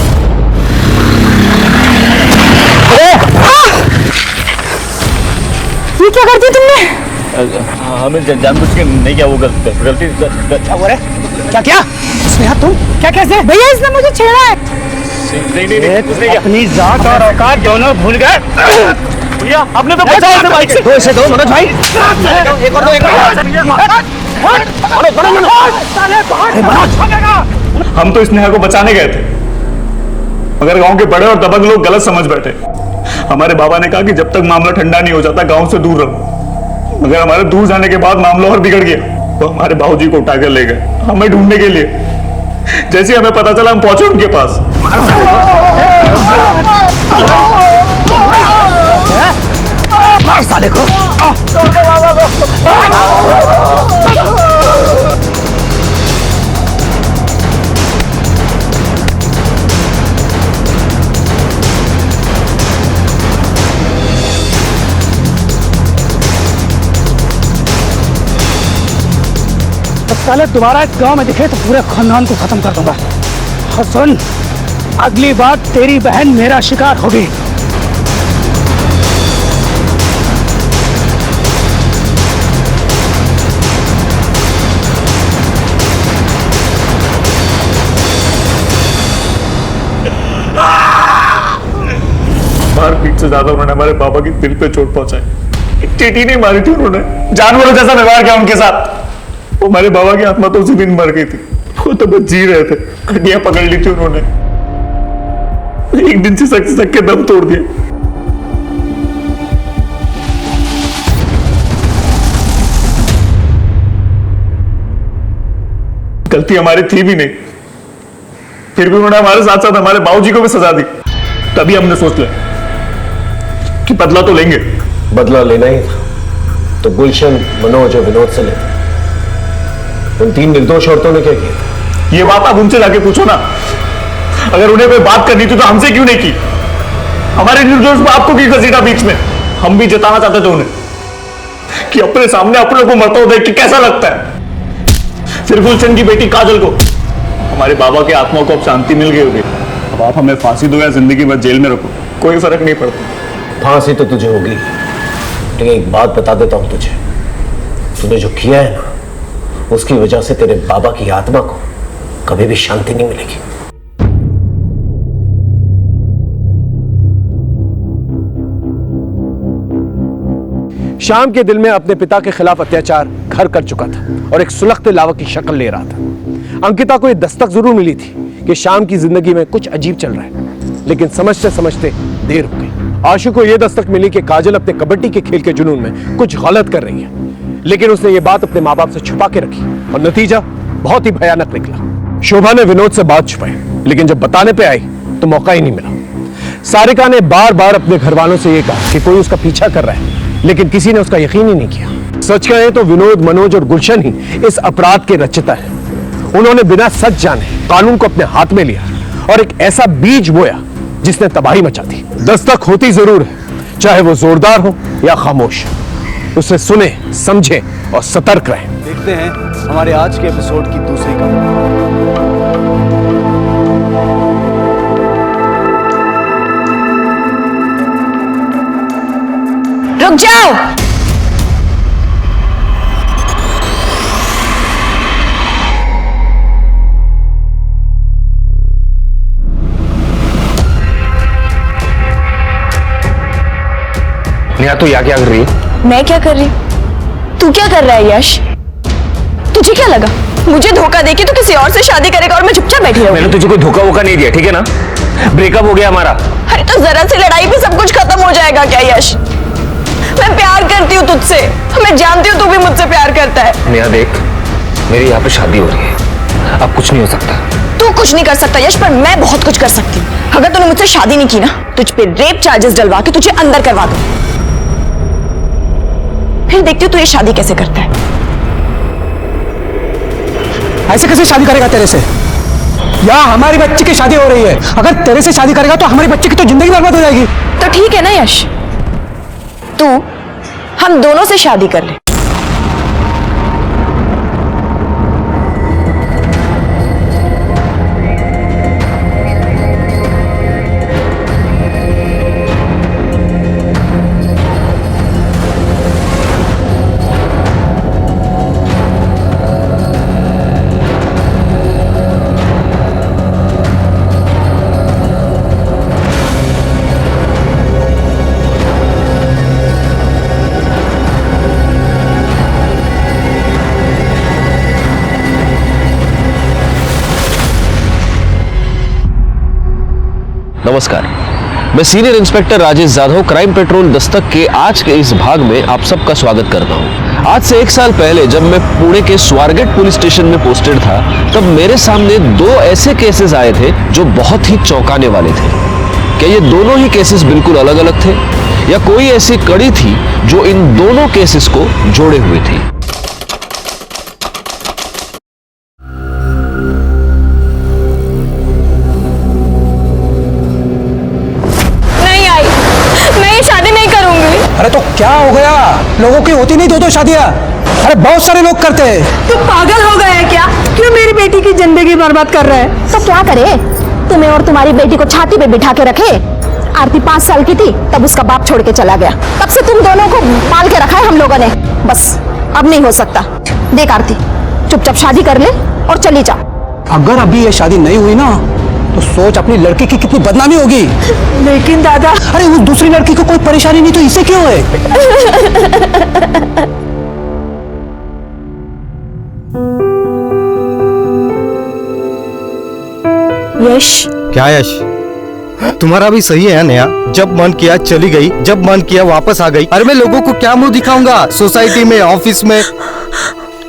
ये क्या कर दिया तुमने? हमें जानबूझ के नहीं किया, वो गलती। क्या हुआ रे? क्या स्नेहा तुम क्या कैसे? भैया इसने मुझे छेड़ा है। नहीं, अपनी जात और औकात दोनों भूल गए। भैया आपने तो बचाया इसे बाइक से। दो इसे दो मनोज भाई। एक और दो, एक और। हम तो स्नेहा को बचाने गए थे, मगर गांव के बड़े और दबंग लोग गलत समझ बैठे। हमारे बाबा ने कहा कि जब तक मामला ठंडा नहीं हो जाता गांव से दूर रहो, मगर हमारे दूर जाने के बाद मामला और बिगड़ गया। वो हमारे बाबूजी को उठाकर ले गए हमें ढूंढने के लिए। जैसे हमें पता चला हम पहुंचे उनके पास। साले को साले तुम्हारा इस गांव में दिखे तो पूरे खानदान को खत्म कर दूंगा। और सुन, अगली बार तेरी बहन मेरा शिकार होगी। मारपीट से ज्यादा उन्होंने हमारे बाबा की दिल पे चोट पहुंचाई। एक चींटी नहीं मारी थी उन्होंने, जानवरों जैसा व्यवहार किया उनके साथ। वो हमारे बाबा की आत्मा तो उसी दिन मर गई थी, वो तो बस जी रहे थे। हड्डियां पकड़ ली थी उन्होंने, एक दिन से सक के दम तोड़ दिया। गलती हमारी थी भी नहीं, फिर भी उन्होंने हमारे साथ साथ हमारे बाबूजी को भी सजा दी। तभी हमने सोच लिया कि बदला तो लेंगे। बदला लेना ही था तो गुलशन, मनोज और विनोद से लेते। उन 3 निर्दोष औरतों ने क्या किया? ये बात आप उनसे जाके पूछो ना। अगर उन्हें कोई बात करनी थी तो हमसे क्यों नहीं की? हमारे निर्दोष बाप को क्यों घसीटा बीच में? हम भी जताना चाहते थे उन्हें कि अपने सामने अपने को मरता हुआ देख के कैसा लगता है। फिर गुलशन की बेटी काजल को, हमारे बाबा की आत्मा को अब शांति मिल गई होगी। अब आप हमें फांसी दो या जिंदगी भर जेल में रखो, कोई फर्क नहीं पड़ता। फांसी तो तुझे होगी, लेकिन एक बात बता देता हूं तुझे, तूने जो किया है ना, उसकी वजह से तेरे बाबा की आत्मा को कभी भी शांति नहीं मिलेगी। श्याम के दिल में अपने पिता के खिलाफ अत्याचार घर कर चुका था और एक सुलगते लावा की शक्ल ले रहा था। अंकिता को यह दस्तक जरूर मिली थी कि श्याम की जिंदगी में कुछ अजीब चल रहा है, लेकिन समझते समझते देर हो गई। आशु को यह दस्तक मिली कि काजल अपने कबड्डी के खेल के जुनून में कुछ गलत कर रही है, लेकिन उसने ये बात अपने माँ बाप से छुपा के रखी और नतीजा बहुत ही भयानक निकला। शोभा ने विनोद से बात छुपाई, लेकिन जब बताने पे आई तो मौका ही नहीं मिला। सारिका ने बार बार अपने घर वालों से यह कहा कि कोई उसका पीछा कर रहा है, लेकिन किसी ने उसका यकीन ही नहीं किया। सच कहें तो विनोद, मनोज और गुलशन ही इस अपराध के रचयिता हैं। उन्होंने बिना सच जाने कानून को अपने हाथ में लिया और एक ऐसा बीज बोया जिसने तबाही मचा दी। दस्तक होती जरूर है, चाहे वो जोरदार हो या खामोश। उसे सुने, समझे और सतर्क रहें। देखते हैं हमारे आज के एपिसोड की दूसरी कहानी। रुक जाओ। नेहा तू यहाँ क्या कर रही है? मैं क्या कर रही? तू क्या कर रहा है यश? तुझे क्या लगा मुझे धोखा देके तू किसी और से शादी करेगा और मैं चुपचाप बैठी रहूंगी? मैंने तुझे कोई धोखा वोखा नहीं दिया, ठीक है ना? ब्रेकअप हो गया हमारा। अरे तो जरा सी लड़ाई पे सब कुछ खत्म हो जाएगा क्या यश? मैं प्यार करती हूँ तुझसे, मैं जानती हूँ तू भी मुझसे प्यार करता है। नेहा देख, मेरी यहाँ पे शादी हो रही है, अब कुछ नहीं हो सकता। तू कुछ नहीं कर सकता यश, पर मैं बहुत कुछ कर सकती हूँ। अगर तूने मुझसे शादी नहीं की ना, तुझ पे रेप चार्जेस डलवा के तुझे अंदर करवा दूं। फिर देखती हूँ तू ये शादी कैसे करता है। ऐसे कैसे शादी करेगा तेरे से? यहाँ हमारी बच्ची की शादी हो रही है, अगर तेरे से शादी करेगा तो हमारी बच्ची की तो जिंदगी बर्बाद हो जाएगी। तो ठीक है ना यश, तू हम दोनों से शादी कर ले। नमस्कार, मैं senior inspector Rajesh Jadhav crime petrol Dastak के आज के इस भाग में आप सबका स्वागत करता हूं। आज से 1 साल पहले जब मैं पुणे के स्वारगेट पुलिस स्टेशन में पोस्टेड था, तब मेरे सामने 2 ऐसे केसेस आए थे जो बहुत ही चौंकाने वाले थे। क्या ये दोनों ही केसेस बिल्कुल अलग अलग थे या कोई ऐसी कड़ी थी जो इन दोनों केसेस को जोड़े हुए थी? अरे तो क्या हो गया? लोगों की होती नहीं 2-2 शादियां? अरे बहुत सारे लोग करते हैं। तू पागल हो गया है क्या? क्यों मेरी बेटी की जिंदगी बर्बाद कर रहा है? तो क्या करे? तुम्हें और तुम्हारी बेटी को छाती पे बिठा के रखे। आरती 5 साल की थी तब उसका बाप छोड़ के चला गया। तब से तुम दोनों को पाल के रखा है हम लोगों ने। बस अब नहीं हो सकता। देख आरती, चुपचाप शादी कर ले और चली जा। अगर अभी ये शादी नहीं हुई ना तो सोच अपनी लड़की की कितनी बदनामी होगी। लेकिन दादा, अरे उस दूसरी लड़की को कोई परेशानी नहीं तो इसे क्यों है? यश। क्या यश? तुम्हारा भी सही है नया। जब मन किया चली गई, जब मन किया वापस आ गई। अरे मैं लोगों को क्या मुंह दिखाऊंगा? सोसाइटी में, ऑफिस में।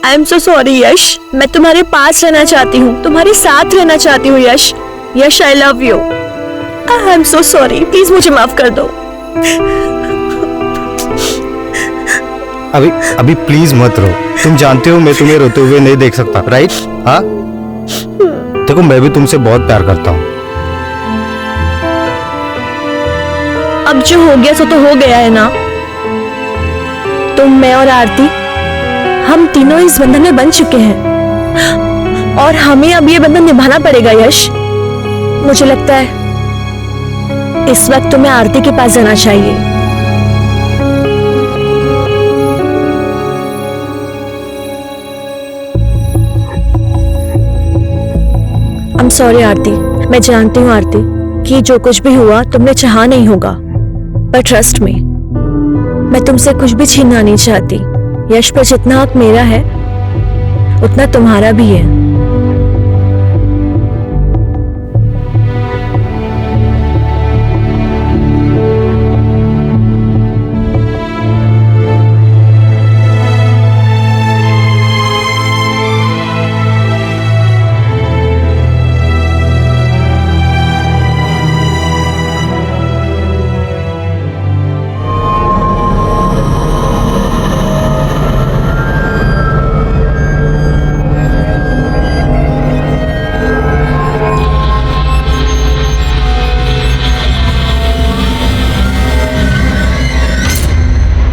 आई एम सो सॉरी यश, मैं तुम्हारे पास रहना चाहती हूँ, तुम्हारे साथ रहना चाहती हूँ Yash. Yash, I love you. I am so sorry, please मुझे माफ कर दो। अभी प्लीज मत रो। तुम जानते हो मैं तुम्हें रोते हुए नहीं देख सकता, राइट? हाँ, देखो मैं भी तुमसे बहुत प्यार करता हूँ। अब जो हो गया सो तो हो गया है ना। तुम, मैं और आरती, हम तीनों इस बंधन में बंध चुके हैं और हमें अब ये बंधन निभाना पड़ेगा यश। मुझे लगता है इस वक्त तुम्हें आरती के पास जाना चाहिए। आई एम सॉरी आरती, मैं जानती हूँ आरती कि जो कुछ भी हुआ तुमने चाहा नहीं होगा, पर ट्रस्ट मी, मैं तुमसे कुछ भी छीनना नहीं चाहती। यश पर जितना हक मेरा है उतना तुम्हारा भी है।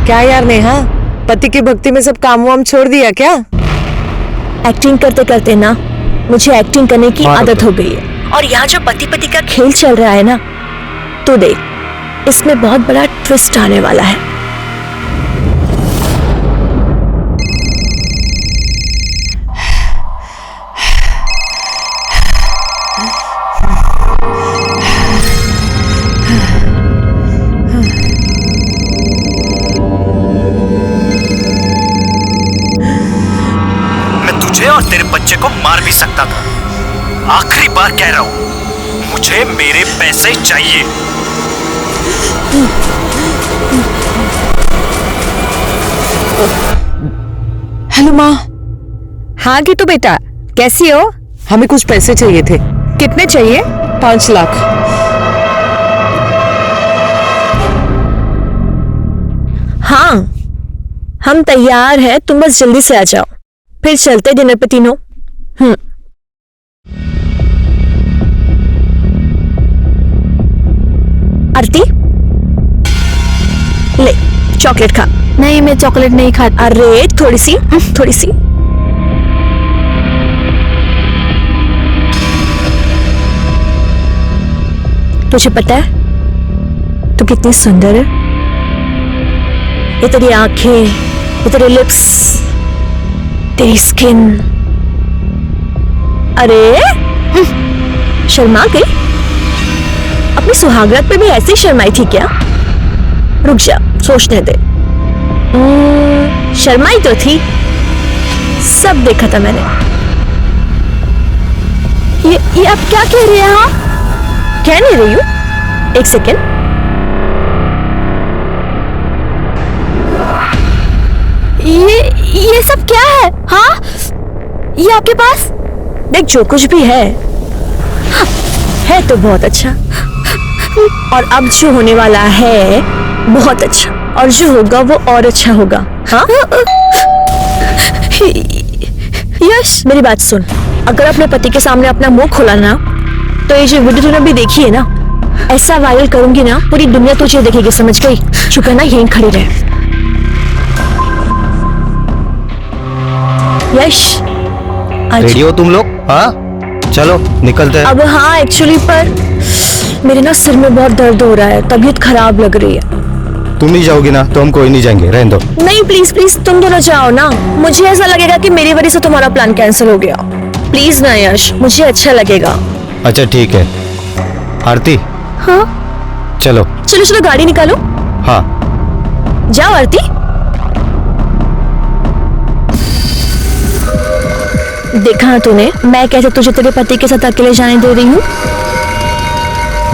क्या यार नेहा, पति की भक्ति में सब काम वाम छोड़ दिया क्या? एक्टिंग करते करते ना मुझे एक्टिंग करने की आदत हो गई है। और यहाँ जो पति पति का खेल चल रहा है ना, तो देख, इसमें बहुत बड़ा ट्विस्ट आने वाला है। और तेरे बच्चे को मार भी सकता था। आखिरी बार कह रहा हूं, मुझे मेरे पैसे चाहिए। हेलो माँ। हाँ गीतू बेटा, कैसी हो? हमें कुछ पैसे चाहिए थे। कितने चाहिए? 5 लाख। हाँ, हम तैयार हैं, तुम बस जल्दी से आ जाओ, फिर चलते डिनर पे तीनों। आरती, ले चॉकलेट खा। नहीं, मैं चॉकलेट नहीं खाती। अरे थोड़ी सी, थोड़ी सी। तुझे पता है तू कितनी सुंदर है? ये तेरी आंखें, ये तेरे लिप्स, तेरी स्किन। अरे शर्मा गई? अपनी सुहागरात पे भी ऐसी शर्माई थी क्या? रुक जा, सोचने दे। शर्माई तो थी, सब देखा था मैंने। ये आप क्या कह रही हैं? हाँ, कह नहीं रही हूँ, एक सेकेंड। ये सब क्या है? हाँ, ये आपके पास? देख, जो कुछ भी है तो बहुत अच्छा, और अब जो होने वाला है बहुत अच्छा, और जो होगा वो और अच्छा होगा। हाँ? यश, मेरी बात सुन। अगर अपने पति के सामने अपना मुंह खोला ना, तो ये जो वीडियो तूने अभी देखी है ना, ऐसा वायरल करूंगी ना, पूरी दुनिया तुझे देखेगी, समझ गई? शुक्र ना यहीं खड़ी रहे। यश, रेडी हो तुम लोग? हाँ, चलो निकलते हैं। अब हाँ, एक्चुअली पर मेरे ना सिर में बहुत दर्द हो रहा है, तबीयत खराब लग रही है। तुम नहीं जाओगी ना तो हम कोई नहीं जाएंगे, रहने दो। नहीं, प्लीज प्लीज, तुम दोनों जाओ ना। मुझे ऐसा लगेगा कि मेरी वजह से तुम्हारा प्लान कैंसिल हो गया। प्लीज ना यश, मुझे अच्छा लगेगा। अच्छा ठीक है। आरती, हाँ चलो चलो चलो, गाड़ी निकालो। हाँ, जाओ आरती। देखा ना तूने, मैं कैसे तुझे तेरे पति के साथ अकेले जाने दे रही हूँ।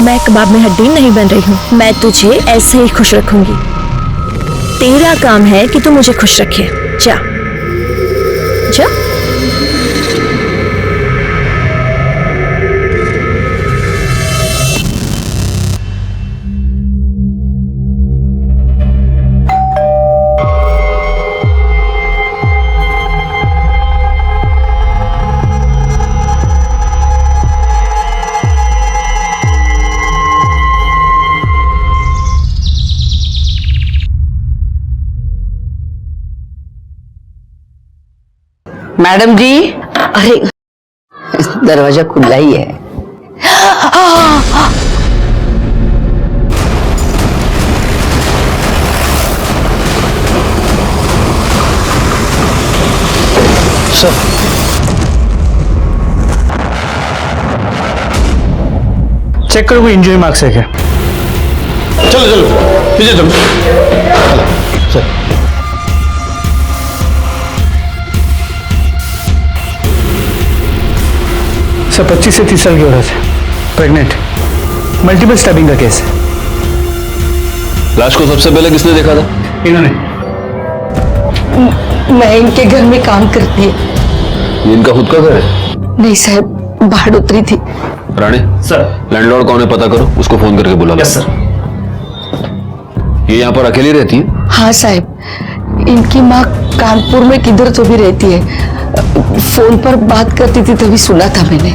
मैं कबाब में हड्डी नहीं बन रही हूँ, मैं तुझे ऐसे ही खुश रखूंगी। तेरा काम है कि तू मुझे खुश रखे। जा जा। मैडम जी, अरे दरवाजा खुला ही है। सर, चेक करो कोई इंजरी मार्क्स है क्या? चलो चलो पीछे चलो। सर, सर 25 से 30 साल की औरत है, प्रेग्नेंट, मल्टीपल स्टैबिंग का केस है। लाश को सबसे पहले किसने देखा था? इन्होंने। मैं इनके घर में काम करती है। ये इनका खुद का घर है? नहीं साहब, बाहर उतरी थी। राणे, सर, लैंडलॉर्ड कौन है पता करो, उसको फोन करके बुला लो। Yes sir. ये यहाँ पर अकेली रहती है? हाँ साहब, इनकी माँ कानपुर में किधर तो भी रहती है। फोन पर बात करती थी तभी सुना था मैंने।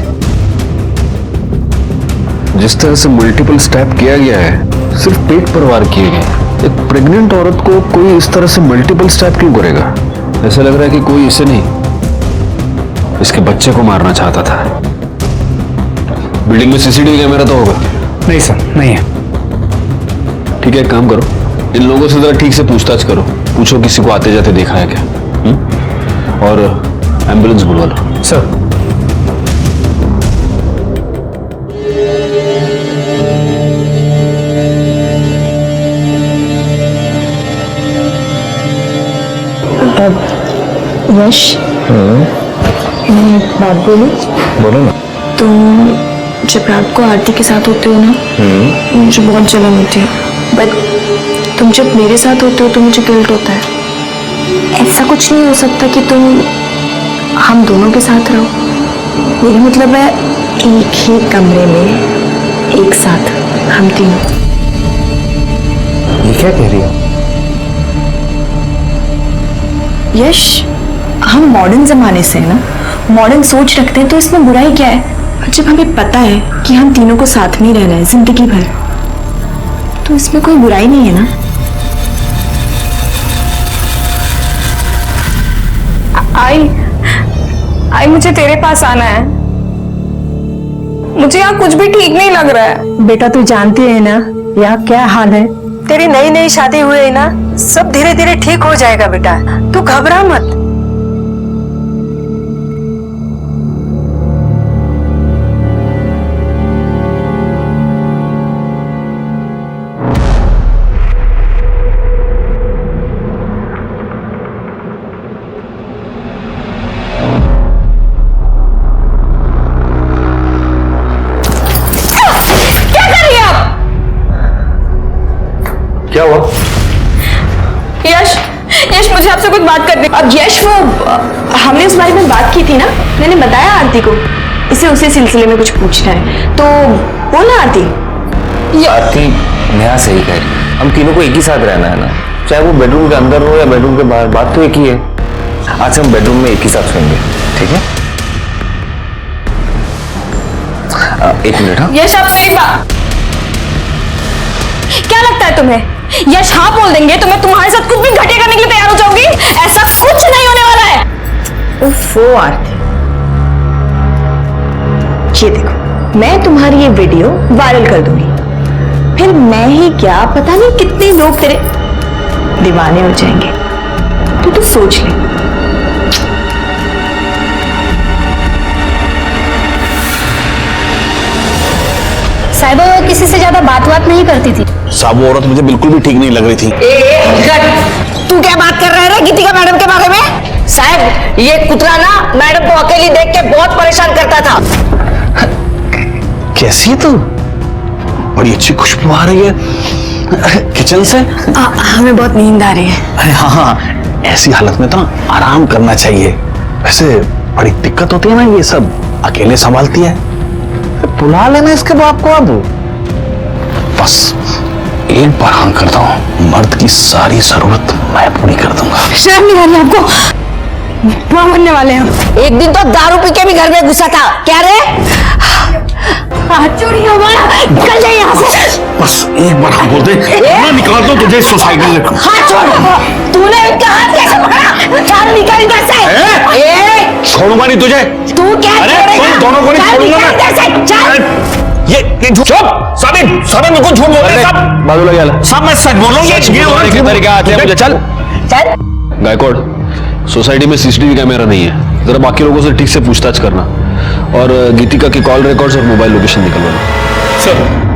जिस तरह से मल्टीपल स्टैब किया गया है, सिर्फ पेट पर वार किए गए। एक प्रेग्नेंट औरत को कोई इस तरह से मल्टीपल स्टैब क्यों करेगा? ऐसा लग रहा है कि कोई इसे नहीं, इसके बच्चे को मारना चाहता था। बिल्डिंग में सीसीटीवी कैमरा तो होगा? नहीं सर, नहीं है। ठीक है, एक काम करो, इन लोगों से जरा ठीक से पूछताछ करो, पूछो किसी को आते जाते देखा है क्या। और एम्बुलेंस बुलवा लो। सर, यश, मैं एक बात बोलूं? बोलो ना। तुम जब रात को आरती के साथ होते हो ना, मुझे बहुत जलन होती है, बट तुम जब मेरे साथ होते हो तो मुझे गिल्ट होता है। ऐसा कुछ नहीं हो सकता कि तुम हम दोनों के साथ रहो। मेरा मतलब है एक ही कमरे में एक साथ हम तीनों। ये क्या कह रही हो? यश, हम मॉडर्न जमाने से है ना, मॉडर्न सोच रखते हैं, तो इसमें बुराई क्या है? जब हमें पता है कि हम तीनों को साथ में ही रहना है जिंदगी भर, तो इसमें कोई बुराई नहीं है ना। आई मुझे तेरे पास आना है। मुझे यहाँ कुछ भी ठीक नहीं लग रहा है। बेटा तू जानती है ना यहाँ क्या हाल है। तेरी नई नई शादी हुई है ना, सब धीरे धीरे ठीक हो जाएगा बेटा, तू घबरा मत। यश, यश मुझे आपसे कुछ बात करनी। अब यश, वो हमने उस बारे में बात की थी ना, मैंने बताया आरती को, इसे उसी सिलसिले में कुछ पूछना है, तो बोला आरती। आरती नेहा सही कह रही, हम तीनों को एक ही साथ रहना है ना, चाहे वो बेडरूम के अंदर हो या बेडरूम के बाहर, बात तो एक ही है। आज से हम बेडरूम में एक ही साथ सोएंगे, ठीक है? एक मिनट। हाँ यश, आप मेरी बात, क्या लगता है तुम्हें यश हाँ बोल देंगे तो मैं तुम्हारे साथ कुछ भी घटिया करने के लिए तैयार हो जाऊंगी? ऐसा कुछ नहीं होने वाला है। उफ़ो आरती, ये देखो, मैं तुम्हारी ये वीडियो वायरल कर दूंगी, फिर मैं ही क्या पता नहीं कितने लोग तेरे दीवाने हो जाएंगे। तो सोच ले। साहिबा वो किसी से ज्यादा बात नहीं करती थी। साहब वो औरत मुझे बिल्कुल भी ठीक नहीं लग रही थी। तू क्या बात कर रहा है गीतिका मैडम के बारे में? साहब ये कुतरा ना मैडम को अकेली देख के बहुत परेशान करता था। कैसी है तू? बड़ी अच्छी खुशबू आ रही है किचन से। हमें बहुत नींद आ रही है। अरे हाँ, ऐसी हालत में तो आराम करना चाहिए। वैसे बड़ी दिक्कत होती है ना, ये सब अकेले संभालती है। बुला लेना इसके बाप को अब। बस एक बार हाँ करता हूँ, मर्द की सारी जरूरत मैं पूरी कर दूंगा। शर्म नहीं आ रही आपको? वहां मरने वाले हैं। एक दिन तो दारू पी के भी घर में घुसा था। क्या रे? चोरी हमारा, निकल जाए यहाँ से। बस एक बार हाँ बोल दे, मैं निकाल दूं तुझे सोसाइटी से। हाथ छोड़। तूने इनका हाथ कैसे पकड़ा? चल निकल इधर से। छोड़ूंगा नहीं तुझे। तू क्या तुम दोनों को नहीं छोड़ूंगा मैं। चल। ये झूठ। साबिन बिल्कुल झूठ बोल रहे हैं सब। बाजूला गेला सब मैं सच बोल रहा हूँ। ये औरत के तरीके आते हैं मुझे। चल चल। गायकवाड़, सोसाइटी में सीसीटीवी कैमरा नहीं है, जरा बाकी लोगों से ठीक से पूछताछ करना और गीतिका की कॉल रिकॉर्ड्स और मोबाइल लोकेशन निकलवाना। Sir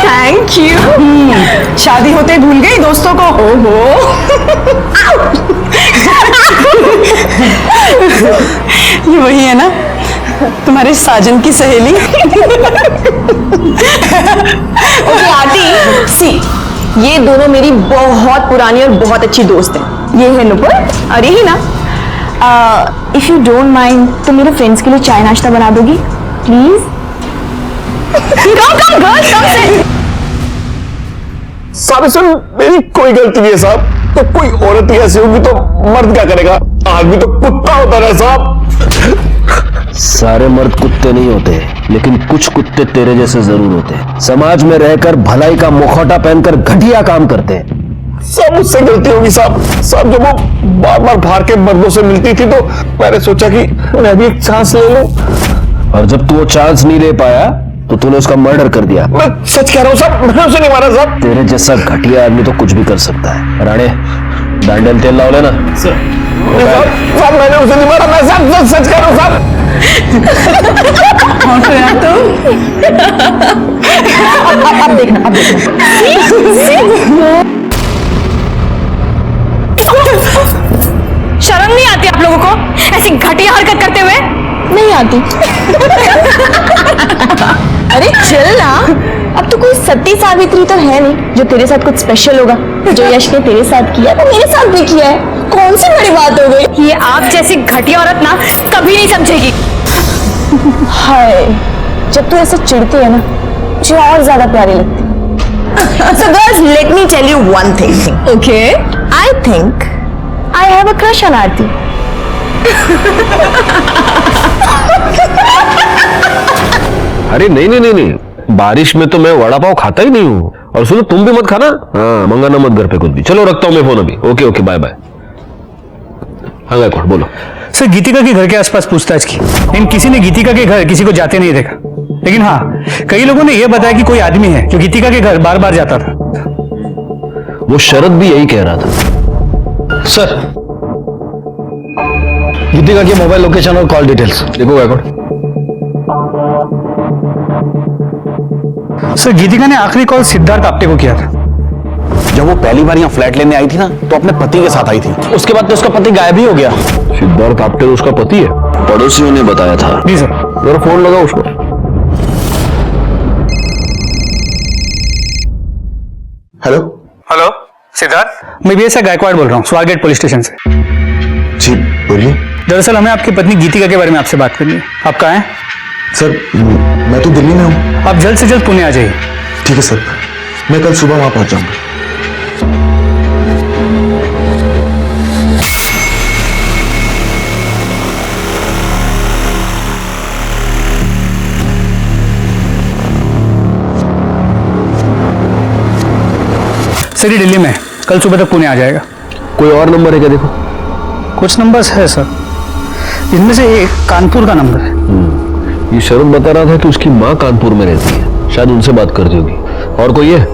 thank you. शादी होते भूल गई दोस्तों को। ओहो। ये वही है ना तुम्हारे साजन की सहेली? ओके आरती, सी ये दोनों मेरी बहुत पुरानी और बहुत अच्छी दोस्त हैं। ये है नुपुर और यही ना। इफ यू डोंट माइंड तो मेरे फ्रेंड्स के लिए चाय नाश्ता बना दोगी प्लीज? कम गर्ल्स, कम से। साहब इसमें मेरी कोई गलती नहीं है साहब। तो कोई औरत ही ऐसी होगी तो मर्द क्या करेगा? आदमी तो कुत्ता होता है साहब। सारे मर्द कुत्ते नहीं होते, लेकिन कुछ कुत्ते तेरे जैसे जरूर होते हैं। समाज में रहकर भलाई का मुखौटा पहनकर घटिया काम करते हैं। सब मुझसे गलती होगी साहब। साहब जब वो बार बार बाहर के मर्दों से मिलती थी तो मैंने सोचा कि मैं भी एक चांस ले लूं। और जब तू वो चांस नहीं ले पाया तो तूने उसका मर्डर कर दिया। मैं सच कह रहा हूँ साहब, मैंने उसे नहीं मारा साहब। तेरे जैसा घटिया आदमी तो कुछ भी कर सकता है। राणे डांडल तेल लाओ लेना। साहब मैंने उसे नहीं मारा, मैं साहब सच कह रहा हूँ साहब। अब देखना, अब देखना। शर्म नहीं आती आप लोगों को ऐसी घटिया हरकत करते हुए? नहीं आती। अरे चल ना, अब तो कोई सती सावित्री तो है नहीं जो तेरे साथ कुछ स्पेशल होगा। जो यश ने तेरे साथ किया वो मेरे साथ भी किया है, कौन सी बड़ी बात हो गई? ये आप जैसी घटिया औरत ना कभी नहीं समझेगी। हाय, जब तू ऐसे चिढ़ती है ना मुझे और ज्यादा प्यारी लगती। So girls, let me tell you one thing. Okay. I think I have a crush on Aarti. अरे नहीं, बारिश में तो मैं वड़ा पाव खाता ही नहीं हूँ। और सुनो, तुम भी मत खाना। हाँ, मंगाना मत घर पे कुछ भी। चलो रखता हूँ मैं फोन अभी। Okay bye bye. हाँ गायकवाड़ बोलो। सर गीतिका के घर के आसपास पूछताछ की, लेकिन किसी ने गीतिका के घर किसी को जाते नहीं देखा। लेकिन हाँ, कई लोगों ने यह बताया कि कोई आदमी है जो गीतिका के घर बार बार जाता था। वो शरद भी यही कह रहा था। सर गीतिका की मोबाइल लोकेशन और कॉल डिटेल्स देखो गायकवाड़। सर गीतिका ने आखिरी कॉल सिद्धार्थ आप्टे को किया था। जब वो पहली बार यहाँ फ्लैट लेने आई थी ना तो अपने पति के साथ आई थी। उसके बाद तो उसका पति गायब ही हो गया। सिद्धार्थ आपके तो उसका पति है? पड़ोसियों ने बताया था। जी सर। जरा फोन लगा उसको। हेलो हेलो सिद्धार्थ, मैं बीएसआई गायकवाड़ बोल रहा हूँ, स्वारगेट पुलिस स्टेशन से। जी बोलिए। दरअसल हमें आपकी पत्नी गीतिका के बारे में आपसे बात करनी है। आप कहाँ हैं? सर मैं तो दिल्ली में हूँ। आप जल्द से जल्द पुणे आ जाइए। ठीक है सर, मैं कल सुबह वहां पहुंच जाऊंगा। सर ये दिल्ली में है, कल सुबह तक पुणे आ जाएगा। कोई और नंबर है क्या? देखो कुछ नंबर्स है सर, इनमें से एक कानपुर का नंबर है। ये शरण बता रहा था कि उसकी माँ कानपुर में रहती है, शायद उनसे बात करती होगी। और कोई है?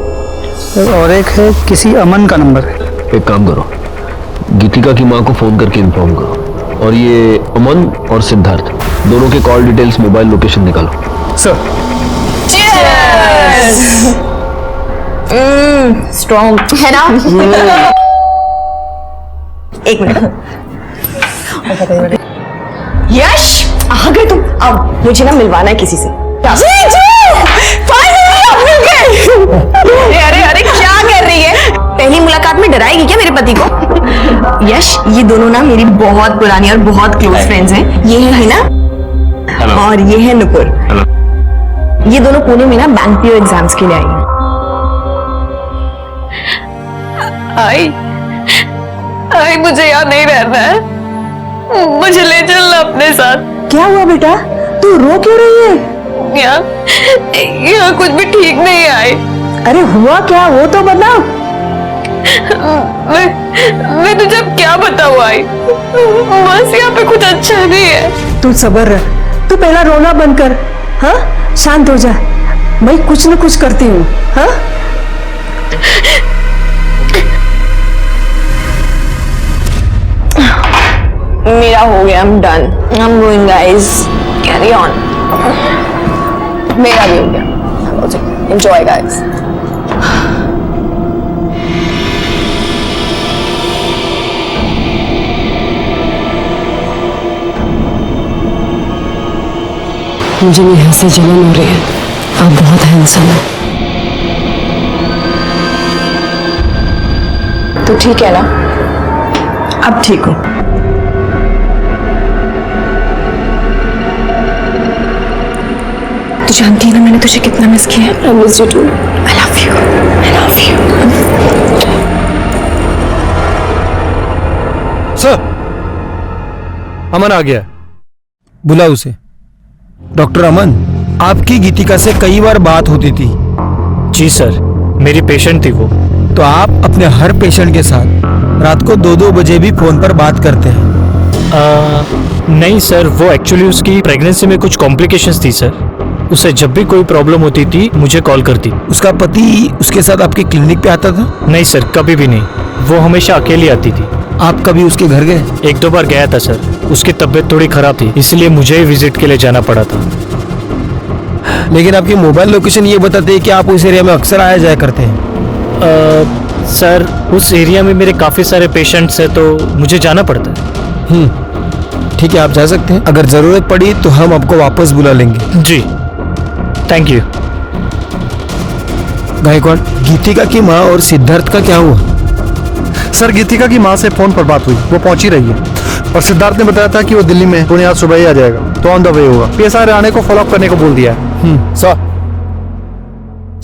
और एक है किसी अमन का नंबर है। एक काम करो, गीतिका की माँ को फोन करके इन्फॉर्म करो, और ये अमन और सिद्धार्थ दोनों के कॉल डिटेल्स, मोबाइल लोकेशन निकालो। सर। स्ट्रॉन्ग है ना? एक मिनट। यश आ गए तुम? अब मुझे ना मिलवाना है किसी से। अरे अरे क्या कर रही है? पहली मुलाकात में डराएगी क्या मेरे पति को? यश ये दोनों ना मेरी बहुत पुरानी और बहुत क्लोज फ्रेंड्स हैं। ये है ना और ये है नुपुर। ये दोनों पुणे में ना बैंक पीओ एग्जाम्स के लिए आई हैं। आई मुझे यहाँ नहीं रहना है, मुझे ले चलना अपने साथ। क्या हुआ बेटा, तू रो क्यों रही है? यहाँ कुछ भी ठीक नहीं है। आई अरे हुआ क्या वो तो बता। मैं तुझे अब क्या बताऊँ आई, बस यहाँ पे कुछ अच्छा नहीं है। तू सब्र रह, तू पहला रोना बंद कर। हाँ शांत हो जा, मैं कुछ न कुछ करती हूँ। हाँ मेरा हो गया, I'm done. I'm going guys. Carry on. मेरा भी हो गया। Enjoy guys. मुझे यहाँ से जलन हो रही है, आप बहुत हैंडसम है। तो ठीक है ना? अब ठीक हो? तू जानती है ना मैंने तुझे कितना मिस किया है। I miss you too. I love you. I love you. Sir Aman आ गया, बुला उसे। डॉक्टर अमन, आपकी गीतिका से कई बार बात होती थी। जी सर, मेरी पेशेंट थी वो। तो आप अपने हर पेशेंट के साथ रात को 2-2 बजे भी फोन पर बात करते हैं? नहीं सर, वो एक्चुअली उसकी प्रेगनेंसी में कुछ कॉम्प्लिकेशंस थी सर। उसे जब भी कोई प्रॉब्लम होती थी मुझे कॉल करती। उसका पति उसके साथ आपके क्लिनिक पे आता था? नहीं सर, कभी भी नहीं, वो हमेशा अकेली आती थी। आप कभी उसके घर गए? 1-2 बार गया था सर, उसकी तबीयत थोड़ी खराब थी इसलिए मुझे ही विजिट के लिए जाना पड़ा था। लेकिन आपकी मोबाइल लोकेशन ये बताते हैं कि आप उस एरिया में अक्सर आया जाया करते हैं। सर उस एरिया में मेरे काफ़ी सारे पेशेंट्स हैं तो मुझे जाना पड़ता है। ठीक है, आप जा सकते हैं। अगर ज़रूरत पड़ी तो हम आपको वापस बुला लेंगे। जी थैंक यू। गायकवाड़, गीतिका की माँ और सिद्धार्थ का क्या हुआ? सर गीतिका की माँ से फोन पर बात हुई, वो पहुंची रही है, और सिद्धार्थ ने बताया था कि वो दिल्ली में पुणे आज सुबह ही आ जाएगा, तो ऑन द वे होगा। पीएसआई राणे को फॉलोअप करने को बोल दिया है।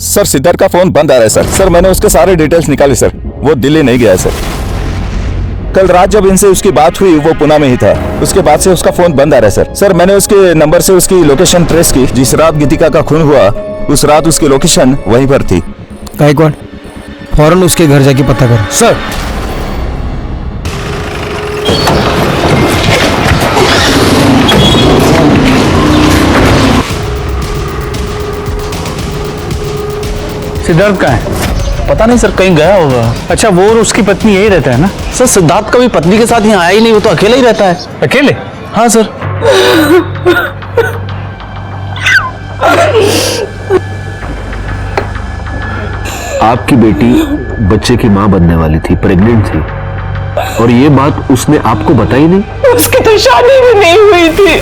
सर सिद्धार्थ का फोन बंद आ रहा है सर। सर मैंने उसके सारे डिटेल्स निकाले सर, वो दिल्ली नहीं गया है सर। कल रात जब इनसे उसकी बात हुई वो पुणे में ही था, उसके बाद से उसका फोन बंद आ रहा है सर। सर मैंने उसके नंबर से उसकी लोकेशन ट्रेस की, जिस रात गीतिका का खून हुआ उस रात उसकी लोकेशन वहीं पर थी। गायकवाड़, फौरन उसके घर जाके पता करो। सर सिद्धार्थ कहाँ है? पता नहीं सर, कहीं गया होगा। अच्छा, वो और उसकी पत्नी यही रहता है ना? सर सिद्धार्थ कभी पत्नी के साथ यहाँ आया ही नहीं, वो तो अकेला ही रहता है। अकेले? हाँ सर। आपकी बेटी बच्चे की मां बनने वाली थी, प्रेग्नेंट थी, और ये बात उसने आपको बताई नहीं? उसकी तो शादी भी नहीं हुई थी।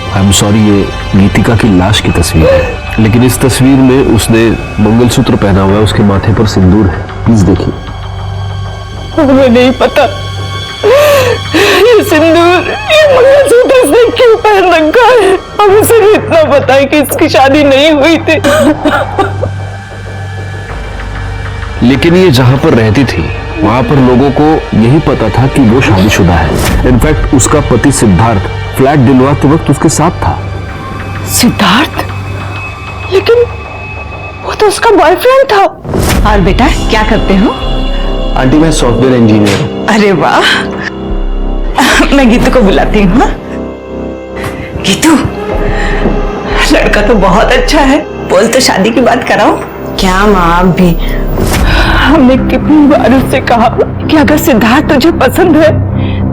आई एम सॉरी, ये गीतिका की लाश की तस्वीर है, लेकिन इस तस्वीर में उसने मंगलसूत्र पहना हुआ है, उसके माथे पर सिंदूर है। प्लीज देखिए। हमें नहीं पता ये सिंदूर, ये मंगलसूत्र इसने क्यों पहन रखा है। हमें सिर्फ इतना पता है कि इसकी शादी नहीं हुई थी। लेकिन ये जहां पर रहती थी वहां पर लोगों को यही पता था कि वो शादीशुदा है। इनफैक्ट उसका पति सिद्धार्थ फ्लैट दिलवाते वक्त उसके साथ था। सिद्धार्थ? लेकिन वो तो उसका बॉयफ्रेंड था। और बेटा क्या करते हो? आंटी मैं सॉफ्टवेयर इंजीनियर हूँ। अरे वाह, मैं गीतू को बुलाती हूँ। गीतू, लड़का तो बहुत अच्छा है, बोल तो शादी की बात कराओ। क्या माँ, आप भी? हमने कितनी बार उससे कहा कि अगर सिद्धार्थ तुझे पसंद है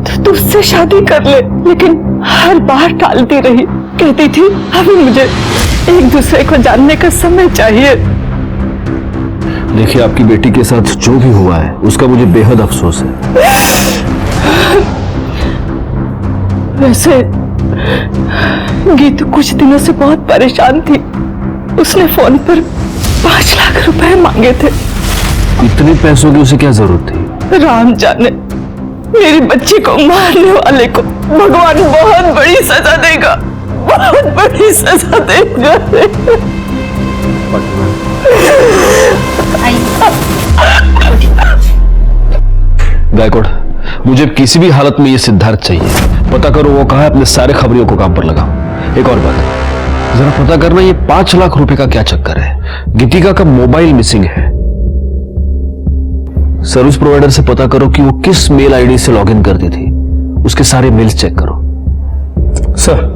तो तू उससे शादी कर ले, लेकिन हर बार टालती रही। कहती थी अभी मुझे एक दूसरे को जानने का समय चाहिए। देखिए, आपकी बेटी के साथ जो भी हुआ है उसका मुझे बेहद अफसोस है। वैसे गीतू कुछ दिनों से बहुत परेशान थी। उसने फोन पर 5 लाख रुपए मांगे थे। इतने पैसों की उसे क्या जरूरत थी? राम जाने, मेरी बच्ची को मारने वाले को भगवान बहुत बड़ी सजा देगा, बहुत बड़ी सजा देगा। गायकवाड़, मुझे किसी भी हालत में ये सिद्धार्थ चाहिए। पता करो वो कहाँ है, अपने सारे खबरियों को काम पर लगाओ। एक और बात, जरा पता करना ये 5 लाख रुपए का क्या चक्कर है। गीतिका का मोबाइल मिसिंग है। सर्विस प्रोवाइडर से पता करो कि वो किस मेल आईडी से लॉगिन करती थी। उसके सारे मेल्स चेक करो। सर,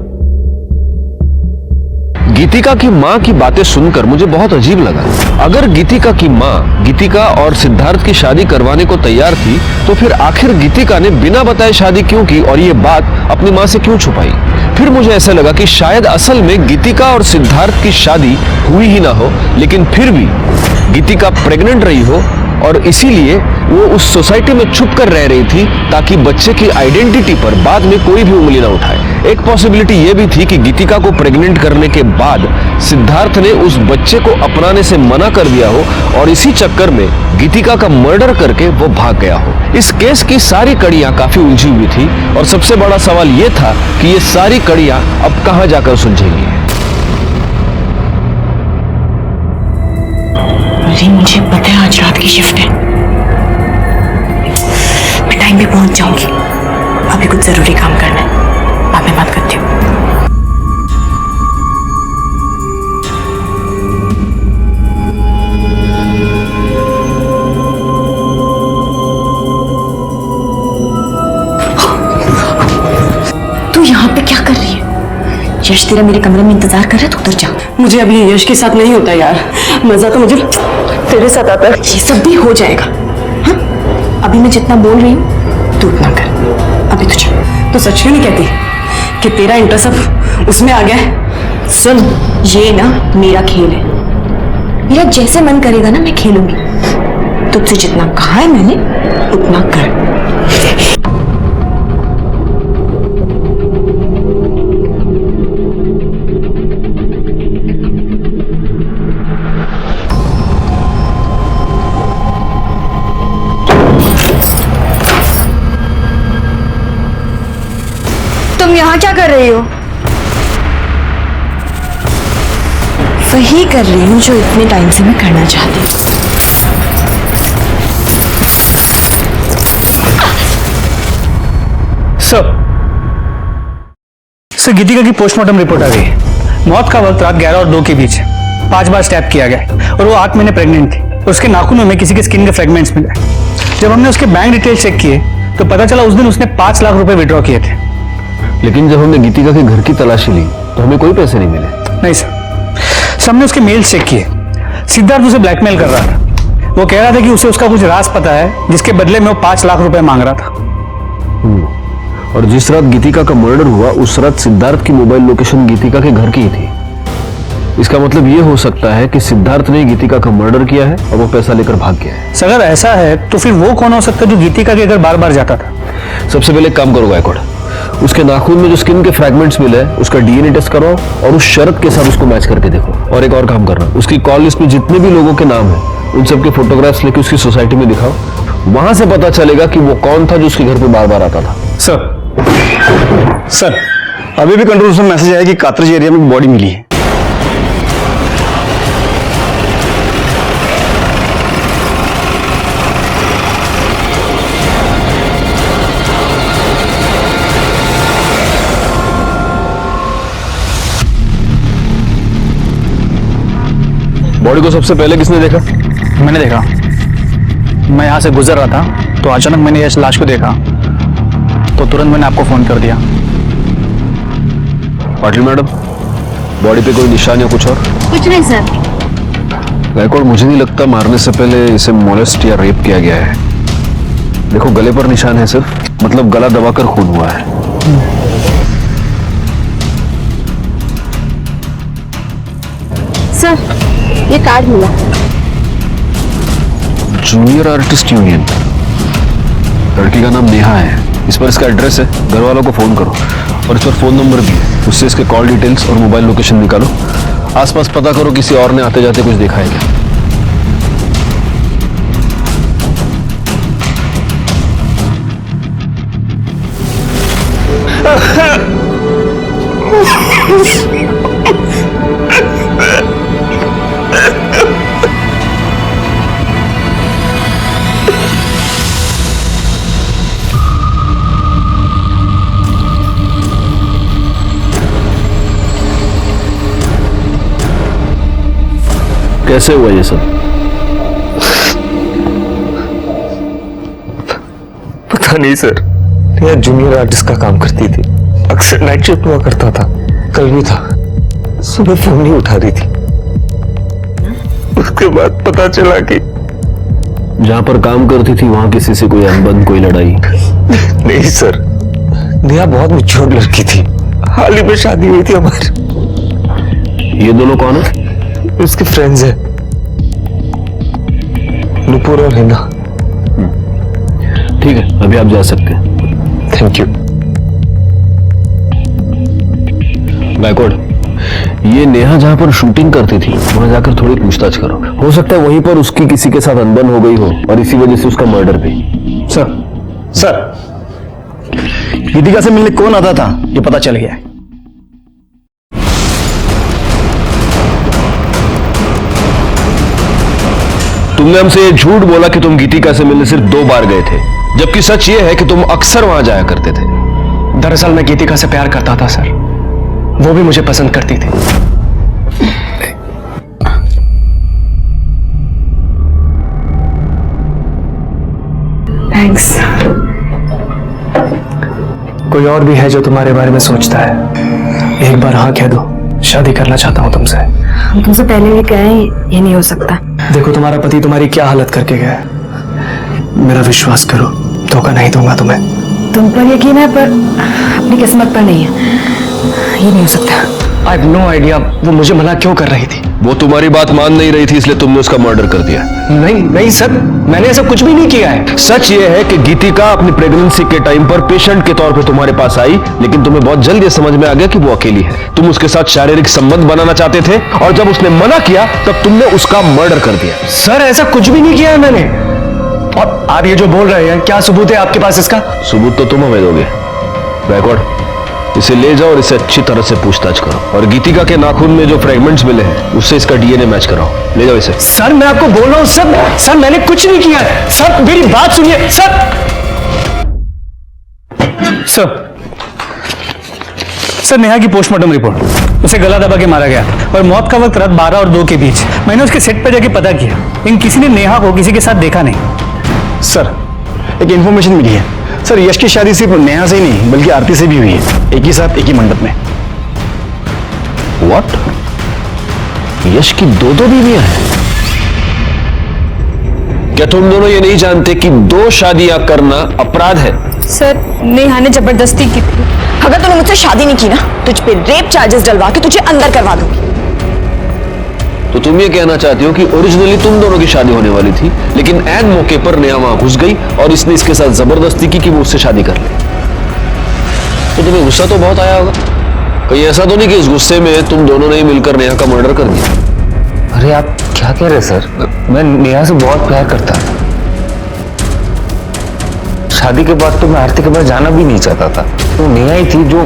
गीतिका की मां की बातें सुनकर मुझे बहुत अजीब लगा। अगर गीतिका की मां गीतिका और सिद्धार्थ की शादी करवाने को तैयार थी तो फिर आखिर गीतिका ने बिना बताए शादी क्यों की और ये बात अपनी मां से क्यों छुपाई? फिर मुझे ऐसा लगा कि शायद असल में गीतिका और सिद्धार्थ की शादी हुई ही ना हो, लेकिन फिर भी गीतिका प्रेग्नेंट रही हो और इसीलिए वो उस सोसाइटी में छुप कर रह रही थी ताकि बच्चे की आइडेंटिटी पर बाद में कोई भी उंगली ना उठाए। एक पॉसिबिलिटी ये भी थी कि गीतिका को प्रेग्नेंट करने के बाद सिद्धार्थ ने उस बच्चे को अपनाने से मना कर दिया हो और इसी चक्कर में गीतिका का मर्डर करके वो भाग गया हो। इस केस की सारी कड़ियां काफी उलझी हुई थी और सबसे बड़ा सवाल ये था कि ये सारी कड़ियां अब कहां जाकर सुलझेंगी। मुझे पता है आज रात की शिफ्ट है, मैं टाइम पे पहुंच जाऊंगी। अभी कुछ जरूरी काम करना है, बाद में बात करती हूँ। तू यहाँ पे क्या कर रही है? यश तेरा मेरे कमरे में इंतजार कर रहा है, तो उधर जा। मुझे अभी यश के साथ नहीं होता यार, मजा तो मुझे तेरे साथ आता है। ये सब भी हो जाएगा। हाँ? अभी मैं जितना बोल रही हूँ तू उतना कर। अभी तुझे तो सच क्यों नहीं कहती कि तेरा इंटरेस्ट अब उसमें आ गया है? सुन, ये ना मेरा खेल है, मेरा जैसे मन करेगा ना मैं खेलूंगी। तुझसे जितना कहा है मैंने उतना कर। तुम यहाँ क्या कर रही हो? वही कर रही हूँ जो इतने टाइम से मैं करना चाहती हूँ। सर, गीतिका की पोस्टमार्टम रिपोर्ट आ गई है। मौत का वक्त रात 11 और 2 के बीच है। 5 बार स्टैब किया गया और वो 8 महीने प्रेग्नेंट थी। उसके नाखूनों में किसी के स्किन के फ्रेगमेंट्स मिले। जब हमने उसके बैंक डिटेल चेक किए तो पता चला उस दिन उसने 5 लाख रुपए विड्रॉ किए थे। लेकिन जब हमने गीतिका के घर की तलाशी ली तो हमें कोई पैसे नहीं मिले। नहीं सर, हमने उसके मेल्स चेक किए। सिद्धार्थ उसे ब्लैकमेल कर रहा था। वो कह रहा था कि उसे उसका कुछ राज पता है जिसके बदले में वो 5 लाख रुपए मांग रहा था। और जिस रात गीतिका का मर्डर हुआ उस रात सिद्धार्थ की मोबाइल लोकेशन गीतिका के घर की ही थी। इसका मतलब ये हो सकता है कि सिद्धार्थ ने गीतिका का मर्डर किया है और वो पैसा लेकर भाग गया है। सर अगर ऐसा है तो फिर वो कौन हो सकता है जो गीतिका के घर बार बार जाता था? सबसे पहले एक काम करो गायकवाड़, उसके नाखून में जो स्किन के फ्रैगमेंट्स मिले हैं उसका डीएनए टेस्ट कराओ और उस शरत के साथ उसको मैच करके देखो। और एक और काम करना, उसकी कॉल लिस्ट में जितने भी लोगों के नाम हैं उन सबके फोटोग्राफ्स लेके उसकी सोसाइटी में दिखाओ। वहां से पता चलेगा कि वो कौन था जो उसके घर पे बार बार आता था। सर अभी भी कंट्रोल रूम से मैसेज आया कि कातरज एरिया में बॉडी मिली है। बॉडी को सबसे पहले किसने देखा? मैंने देखा। मैं यहाँ से गुजर रहा था तो अचानक मैंने यश लाश को देखा तो तुरंत मैंने आपको फोन कर दिया। पाटिल मैडम, बॉडी पे कोई निशान या कुछ और? कुछ नहीं सर। गायकवाड़, मुझे नहीं लगता मारने से पहले इसे मोलेस्ट या रेप किया गया है। देखो गले पर निशान है सिर्फ, मतलब गला दबाकर खून हुआ है। सर ये कार्ड मिला। जूनियर आर्टिस्ट यूनियन, लड़की का नाम नेहा है। इस पर इसका एड्रेस है, घर वालों को फोन करो और इस पर फोन नंबर भी है, उससे इसके कॉल डिटेल्स और मोबाइल लोकेशन निकालो। आसपास पता करो किसी और ने आते जाते कुछ देखा है क्या। कैसे हुआ ये सब? पता नहीं सर, यह जूनियर आर्टिस्ट का काम करती थी, अक्सर नाइट शिफ्ट हुआ करता था। कल भी था, सुबह फोन नहीं उठा रही थी। उसके बाद पता चला कि जहां पर काम करती थी वहां किसी से कोई अनबन, कोई लड़ाई? नहीं सर, नेहा बहुत मैच्योर लड़की थी, हाल ही में शादी हुई थी हमारी। ये दोनों कौन है? उसके फ्रेंड्स हैं, नुपुर और हिना। ठीक है, अभी आप जा सकते हैं। Thank you. गायकवाड़, ये नेहा जहां पर शूटिंग करती थी वहां जाकर थोड़ी पूछताछ करो। हो सकता है वहीं पर उसकी किसी के साथ अनबन हो गई हो और इसी वजह से उसका मर्डर भी। सर गीतिका से मिलने कौन आता था ये पता चल गया है। तुमने हमसे ये झूठ बोला कि तुम गीतिका से मिलने सिर्फ 2 बार गए थे, जबकि सच ये है कि तुम अक्सर वहां जाया करते थे। दरअसल मैं गीतिका से प्यार करता था सर, वो भी मुझे पसंद करती थी। थैंक्स। कोई और भी है जो तुम्हारे बारे में सोचता है? एक बार हाँ कह दो, शादी करना चाहता हूँ तुमसे। हम तुमसे पहले भी कहे ये नहीं हो सकता। देखो तुम्हारा पति तुम्हारी क्या हालत करके गया है, मेरा विश्वास करो, धोखा नहीं दूंगा तुम्हें। तुम पर यकीन है पर अपनी किस्मत पर नहीं है, ये नहीं हो सकता। आई हैव नो आइडिया वो मुझे मना क्यों कर रही थी। वो तुम्हारी बात मान नहीं रही थी इसलिए तुमने उसका मर्डर कर दिया। नहीं सर, मैंने ऐसा कुछ भी नहीं किया है। सच ये है कि गीतिका अपनी प्रेगनेंसी के टाइम पर पेशेंट के तौर पे तुम्हारे पास आई, लेकिन तुम्हें बहुत जल्द ये समझ में आ गया कि वो अकेली है। तुम उसके साथ शारीरिक संबंध बनाना चाहते थे और जब उसने मना किया तब तुमने उसका मर्डर कर दिया। सर ऐसा कुछ भी नहीं किया है मैंने। और आप ये जो बोल रहे हैं, क्या सबूत है आपके पास इसका? सबूत तो तुम हमें दोगे। गायकवाड़, इसे ले जाओ और इसे अच्छी तरह से पूछताछ करो और गीतिका के नाखून में जो फ्रेगमेंट्स मिले हैं उससे इसका डीएनए मैच कराओ। ले जाओ इसे। सर मैं आपको बोल रहा हूँ सर मैंने कुछ नहीं किया है। सर मेरी बात सुनिए। सर नेहा की पोस्टमार्टम रिपोर्ट, उसे गला दबा के मारा गया और मौत का वक्त रात 12 और 2 के बीच। मैंने उसके सेट पर जाके पता किया, लेकिन किसी ने नेहा को किसी के साथ देखा नहीं। सर एक इंफॉर्मेशन मिली है सर, यश की शादी सिर्फ नेहा से ही नहीं बल्कि आरती से भी हुई है, एक ही साथ एक ही मंडप में। व्हाट? यश की 2 बीवियां हैं? क्या तुम दोनों ये नहीं जानते कि 2 शादियां करना अपराध है? सर नेहा ने जबरदस्ती की थी। अगर तूने मुझसे शादी नहीं की ना, तुझ पे रेप चार्जेस डलवा के तुझे अंदर करवा दूंगी। तो तुम ये कहना चाहती हो कि ओरिजिनली तुम दोनों की शादी होने वाली थी, लेकिन ऐन मौके पर नेहा वहां घुस गई और इसने इसके साथ जबरदस्ती की कि वो उससे शादी कर ले। तो तुम्हें गुस्सा तो बहुत आया होगा। कहीं ऐसा तो नहीं कि इस गुस्से में तुम दोनों ने मिलकर नेहा का मर्डर कर दिया? अरे आप क्या कह रहे सर, मैं नेहा से बहुत प्यार करता था। शादी के बाद तो मैं आरती के पास जाना भी नहीं चाहता था। तो नेहा ही थी जो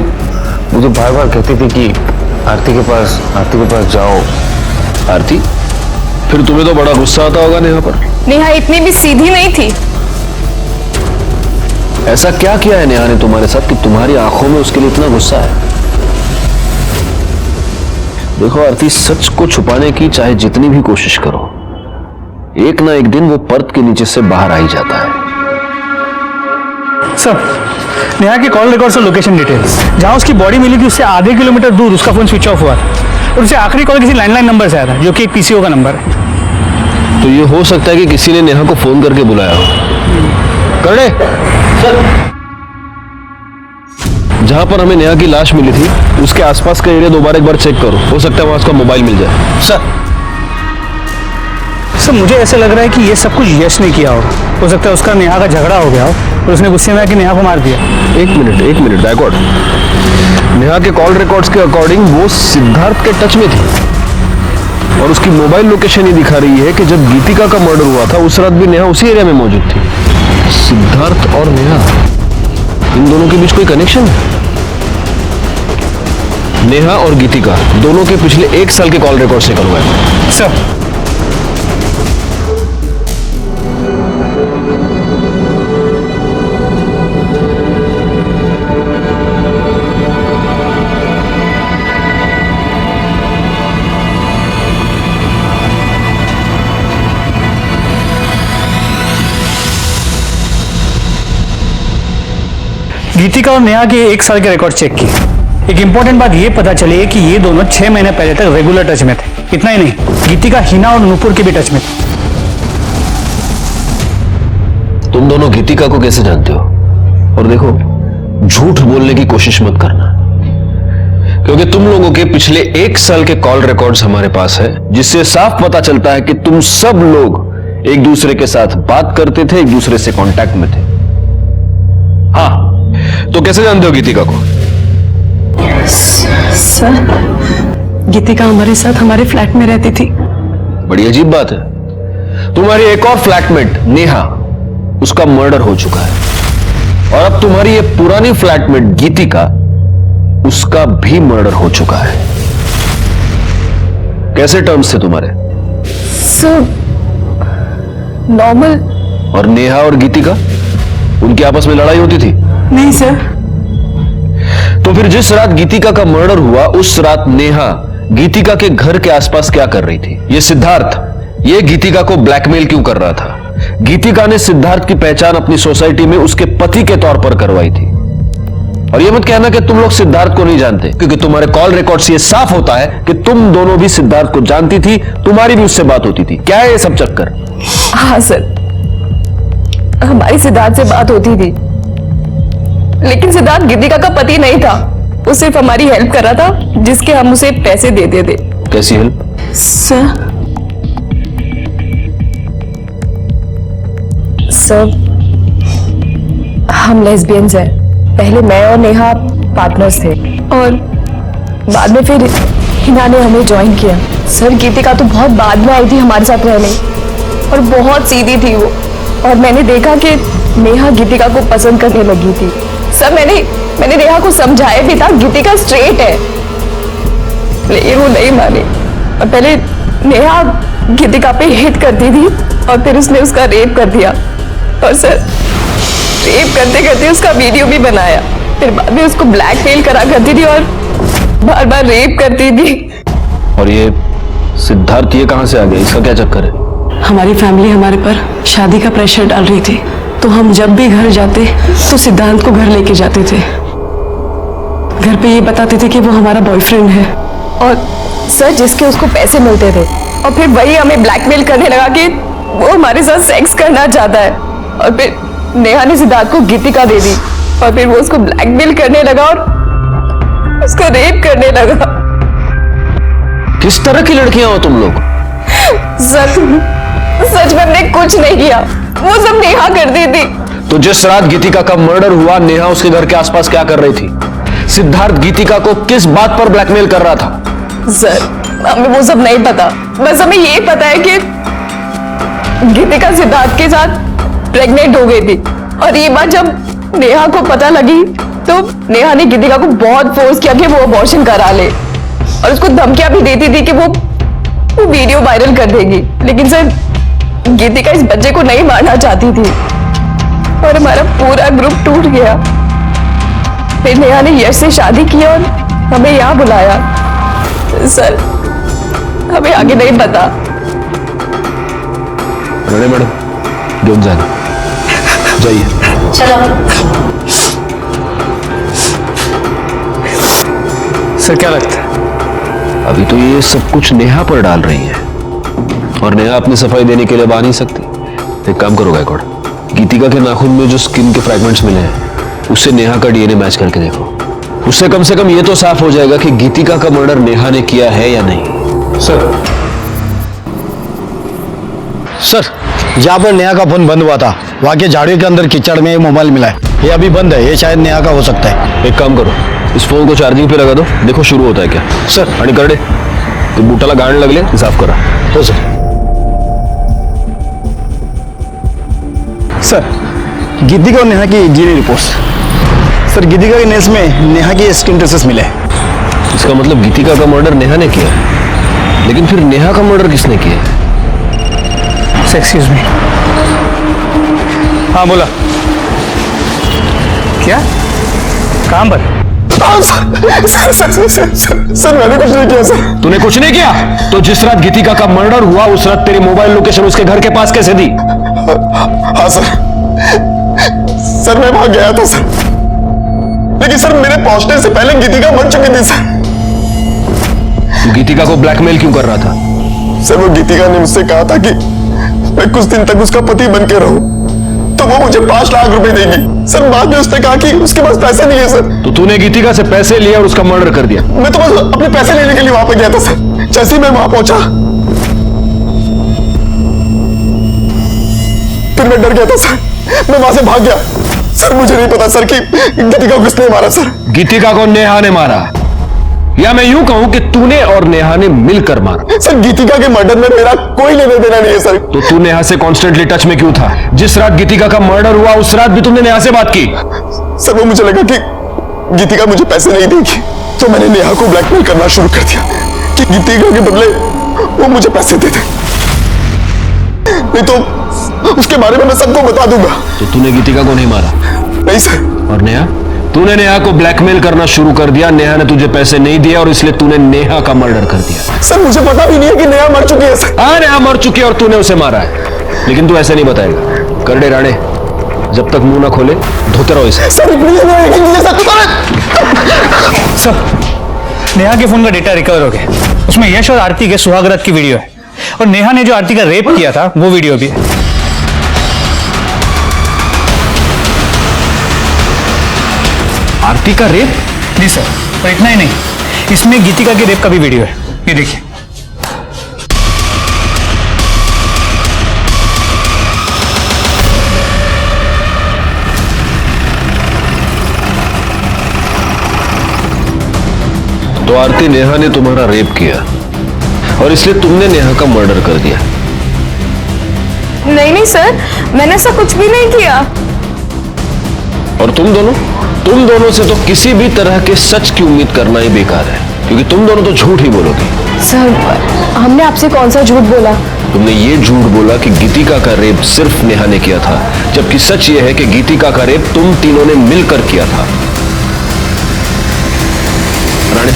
मुझे बार बार कहती थी कि आरती के पास जाओ। आरती, फिर तुम्हें तो बड़ा गुस्सा आता होगा नेहा पर। नेहा इतनी भी सीधी नहीं थी। ऐसा क्या किया है नेहा ने तुम्हारे साथ कि तुम्हारी आंखों में उसके लिए इतना गुस्सा है? देखो आरती, सच को छुपाने की चाहे जितनी भी कोशिश करो, एक ना एक दिन वो पर्द के नीचे से बाहर आ ही जाता है। सर, नेहा के कॉल रिकॉर्ड्स और लोकेशन डिटेल्स, जहां उसकी बॉडी मिली थी उससे आधे किलोमीटर दूर उसका फोन स्विच ऑफ हुआ था और उसे आखिरी कॉल किसी लैंडलाइन नंबर से आया था, जो कि एक पीसीओ का नंबर है। तो ये हो सकता है कि किसी ने नेहा को फोन करके बुलाया हो। करने सर, जहां पर हमें नेहा की लाश मिली थी उसके आसपास का एरिया दोबारा एक बार चेक करो, हो सकता है वहां उसका मोबाइल मिल जाए। सर मुझे ऐसा लग रहा है कि ये सब कुछ यश ने किया होगा। हो सकता है उसका नेहा का झगड़ा हो गया हो और उसने गुस्से में आके नेहा को मार दिया। एक मिनट बैकवर्ड। नेहा के कॉल रिकॉर्ड्स के अकॉर्डिंग वो सिद्धार्थ के टच में थी और उसकी मोबाइल लोकेशन ये दिखा रही है कि जब गीतिका का मर्डर हुआ था उस रात भी नेहा उसी एरिया में मौजूद थी। सिद्धार्थ और नेहा, इन दोनों के बीच कोई कनेक्शन है? नेहा और गीतिका दोनों के पिछले 1 साल के कॉल रिकॉर्ड से करवाए सर। गीतिका और नेहा के 1 साल के रिकॉर्ड चेक किए। एक इंपॉर्टेंट बात ये पता चली है कि ये दोनों 6 महीने पहले तक रेगुलर टच में थे। इतना ही नहीं, गीतिका हिना और नूपुर के भी टच में थे। तुम दोनों गीतिका को कैसे जानते हो? और देखो, झूठ बोलने की कोशिश मत करना, क्योंकि तुम लोगों के पिछले 1 साल के कॉल रिकॉर्ड्स हमारे पास है, जिससे साफ पता चलता है कि तुम सब लोग एक दूसरे के साथ बात करते थे, एक दूसरे से कांटेक्ट में थे। हाँ, तो कैसे जानते हो गीतिका को? सर, गीतिका हमारे साथ हमारे फ्लैट में रहती थी। बड़ी अजीब बात है। तुम्हारी एक और फ्लैटमेट नेहा, उसका मर्डर हो चुका है और अब तुम्हारी ये पुरानी फ्लैटमेट गीतिका, उसका भी मर्डर हो चुका है। कैसे टर्म्स थे तुम्हारे? Sir, normal. और नेहा और गीतिका, उनकी आपस में लड़ाई होती थी? नहीं सर। तो फिर जिस रात गीतिका का मर्डर हुआ उस रात नेहा गीतिका के घर के आसपास क्या कर रही थी? ये सिद्धार्थ, ये गीतिका को ब्लैकमेल क्यों कर रहा था? गीतिका ने सिद्धार्थ की पहचान अपनी सोसाइटी में उसके पति के तौर पर करवाई थी। और ये मत कहना कि तुम लोग सिद्धार्थ को नहीं जानते, क्योंकि तुम्हारे कॉल रिकॉर्ड से ये साफ होता है कि तुम दोनों भी सिद्धार्थ को जानती थी, तुम्हारी भी उससे बात होती थी। क्या है ये सब चक्कर? हाँ सर, हमारी सिद्धार्थ से बात होती थी, लेकिन सिद्धार्थ गीतिका का पति नहीं था। वो सिर्फ हमारी हेल्प कर रहा था, जिसके हम उसे पैसे देते थे। कैसी हेल्प? सर, हम लेस्बियंस हैं। पहले मैं और नेहा पार्टनर्स थे और बाद में फिर हिना ने हमें ज्वाइन किया। सर, गीतिका तो बहुत बाद में आई थी हमारे साथ रहने और बहुत सीधी थी वो, और मैंने देखा कि नेहा गीतिका को पसंद करने लगी थी। सर, मैंने नेहा को समझाया भी था गीतिका स्ट्रेट है, लेकिन वो नहीं मानी। और पहले नेहा गीतिका पे हिट करती थी और फिर उसने उसका रेप कर दिया। और सर, रेप करते करते उसका वीडियो भी बनाया। फिर बाद में उसको ब्लैकमेल करा करती थी और बार बार रेप करती थी। और ये सिद्धार्थ, ये कहां से आ गया? इसका क्या चक्कर है? हमारी फैमिली हमारे पर शादी का प्रेशर डाल रही थी, तो हम जब भी घर जाते तो सिद्धांत को घर लेके जाते थे। घर पे ये बताते थे कि वो हमारा बॉयफ्रेंड है, और सर जिसके उसको पैसे मिलते थे, और फिर वही हमें ब्लैकमेल करने लगा कि वो हमारे साथ सेक्स करना चाहता है। और फिर नेहा ने सिद्धार्थ को गीतिका दे दी और फिर वो उसको ब्लैकमेल करने लगा और उसको रेप करने लगा। किस तरह की लड़कियां हो तुम लोग? सच में हमने कुछ नहीं किया, वो सब नेहा करती थी। तो जिस रात गीतिका का मर्डर हुआ, नेहा उसके घर के आसपास क्या कर रही थी? सिद्धार्थ गीतिका को किस बात पर ब्लैकमेल कर रहा था? सर, हमें वो सब नहीं पता, बस हमें ये पता है कि गीतिका सिद्धार्थ के साथ प्रेग्नेंट हो गई थी। और ये बात जब नेहा को पता लगी तो नेहा ने गीतिका को बहुत फोर्स किया कि वो अबॉर्शन करा ले, और उसको धमकियां भी देती थी कि वो वीडियो वायरल कर देगी। लेकिन सर, गीतिका इस बच्चे को नहीं मारना चाहती थी और हमारा पूरा ग्रुप टूट गया। फिर नेहा ने यश से शादी की और हमें यहाँ बुलाया। सर, हमें आगे नहीं पता। राणे मैडम, घेऊन जाना, जाइए। चलो। सर क्या लगता है? अभी तो ये सब कुछ नेहा पर डाल रही है, और नेहा अपनी सफाई देने के लिए बा नहीं सकती। एक काम करो गायकवाड़, गीतिका के नाखून में जो स्किन के फ्रैगमेंट्स मिले हैं उससे नेहा का डीएनए मैच करके देखो। उससे कम से कम ये तो साफ हो जाएगा कि गीतिका का मर्डर नेहा ने किया है या नहीं। सर, जहाँ पर नेहा का फोन बंद हुआ था वहाँ के झाड़ियों के अंदर कीचड़ में मोबाइल मिला है। ये अभी बंद है, ये शायद नेहा का हो सकता है। एक काम करो, इस फोन को चार्जिंग पे लगा दो, देखो शुरू होता है क्या। सर आणि करडे, तो बूटाला गाण लागले, साफ करा। हो सर। सर, गीतिका और नेहा की डीएनए रिपोर्ट्स। सर, गीतिका के नेस में नेहा की स्किन ट्रेसेस मिले। इसका मतलब गीतिका का मर्डर नेहा ने किया, लेकिन फिर नेहा का मर्डर किसने किया? Excuse me. हाँ बोला। क्या? काम पर? सर मैंने कुछ नहीं किया सर। तूने कुछ नहीं किया? तो जिस रात गीतिका का मर्डर हुआ उस रात तेरी मोबाइल लोकेशन उसके घर के पास कैसे दी? हाँ सर मैं वहां गया था सर, लेकिन सर मेरे पहुंचने से पहले गीतिका मर चुकी थी सर। तू गीतिका को ब्लैकमेल क्यों कर रहा था? सर, वो गीतिका ने मुझसे कहा था कि मैं कुछ दिन तक उसका पति बन के रहूं, तो वो मुझे 5 लाख रुपए देगी। सर, बाद में उसने कहा कि उसके पास पैसे नहीं है सर। तो तूने गीतिका से पैसे लिए और उसका मर्डर कर दिया? मैं तो बस अपने पैसे लेने के लिए वहां पे गया था सर। जैसे ही मैं वहां पहुंचा फिर मैं डर गया था सर, मैं वहां से भाग गया। सर, मुझे नहीं पता सर कि गीतिका को किसने मारा सर। गीतिका को नेहा ने मारा, या मैं यूं कहूं कि तूने और नेहा ने मिलकर मारा। सर, गीतिका के मर्डर में मेरा कोई लेना देना नहीं है सर। तो तू नेहा से कॉन्स्टेंटली टच में क्यों था? जिस रात गीतिका का मर्डर हुआ उस रात भी तुमने नेहा से बात की? सर, वो मुझे लगा कि गीतिका मुझे पैसे नहीं देगी, तो मैंने नेहा को ब्लैकमेल करना शुरू कर दिया कि गीतिका के बदले वो मुझे पैसे दे दे, नहीं तो उसके बारे में मैं सबको बता दूंगा। तो तूने गीतिका को नहीं मारा? नहीं सर। और नेहा? तूने नेहा को ब्लैकमेल करना शुरू कर दिया, नेहा ने तुझे पैसे नहीं दिया और इसलिए तूने नेहा का मर्डर कर दिया। सर, मुझे पता भी नहीं है कि नेहा मर चुकी है सर। हाँ, नेहा मर चुकी है और तूने उसे मारा है, लेकिन तू ऐसे नहीं बताएगा। करडे राणे, जब तक मुंह ना खोले धोते रहो इसे। सर, नेहा के फोन का डेटा रिकवर हो गया, उसमें यश और आरती के सुहागरात की वीडियो है, और नेहा ने जो आरती का रेप किया था वो वीडियो भी है। आरती का रेप? जी सर, और इतना ही नहीं, इसमें गीतिका के रेप का भी वीडियो है, ये देखिए। तो आरती, नेहा ने तुम्हारा रेप किया और इसलिए तुमने नेहा का मर्डर कर दिया? नहीं सर, मैंने ऐसा कुछ भी नहीं किया। और तुम दोनों से तो किसी भी तरह के सच की उम्मीद करना ही बेकार है, क्योंकि तुम दोनों तो झूठ ही बोलोगे। सर, हमने आपसे कौन सा झूठ बोला? तुमने ये झूठ बोला कि गीतिका का रेप सिर्फ नेहा ने किया था, जबकि सच ये है कि गीतिका का रेप तुम तीनों ने मिलकर किया था। राणे,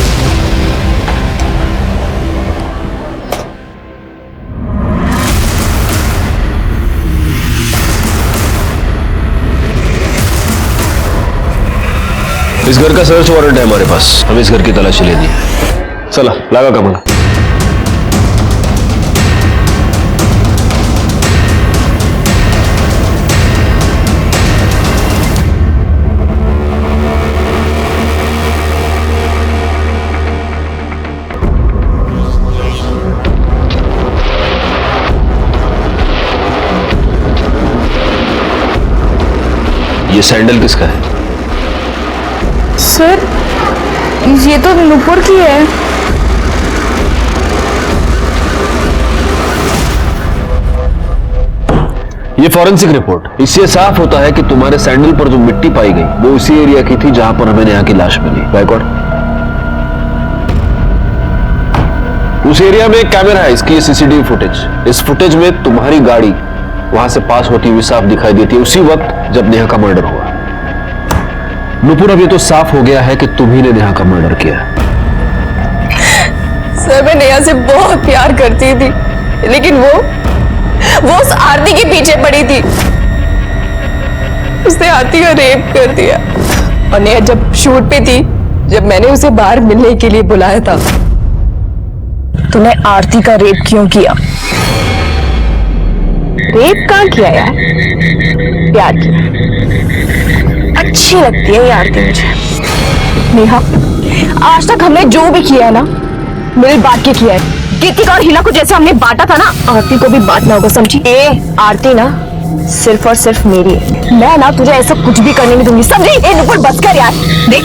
इस घर का सर्च वारंट है हमारे पास, हम इस घर की तलाशी लेनी है। चला, लगा कमला। ये सैंडल किसका है? सर ये तो नुपुर की है। ये फॉरेंसिक रिपोर्ट, इससे साफ होता है कि तुम्हारे सैंडल पर जो मिट्टी पाई गई वो उसी एरिया की थी जहां पर हमें नेहा की लाश मिली। बैकवर्ड। उस एरिया में एक कैमरा है, इसकी सीसीटीवी फुटेज। इस फुटेज में तुम्हारी गाड़ी वहां से पास होती हुई साफ दिखाई देती है उसी वक्त जब नेहा का मर्डर हुआ। नुपुर, अब ये तो साफ हो गया है कि तुम ही ने नेहा का मर्डर किया। सर मैं नेहा से बहुत प्यार करती थी, लेकिन वो उस आरती के पीछे पड़ी थी। उसने आरती का रेप कर दिया। और नेहा जब शूट पे थी, जब मैंने उसे बाहर मिलने के लिए बुलाया था, तूने आरती का रेप क्यों किया? रेप कहाँ किया यार? प्यार किया। अच्छी लगती है ये आरती मुझे। नेहा, आज तक हमने जो भी किया है ना, मेरी बात के किया है। गीतिका और हिला को जैसे हमने बांटा था ना, आरती को भी बांटना होगा, समझी? आरती ना सिर्फ और सिर्फ मेरी है। मैं ना तुझे ऐसा कुछ भी करने नहीं दूंगी, समझी? नुपुर बस कर यार। देख,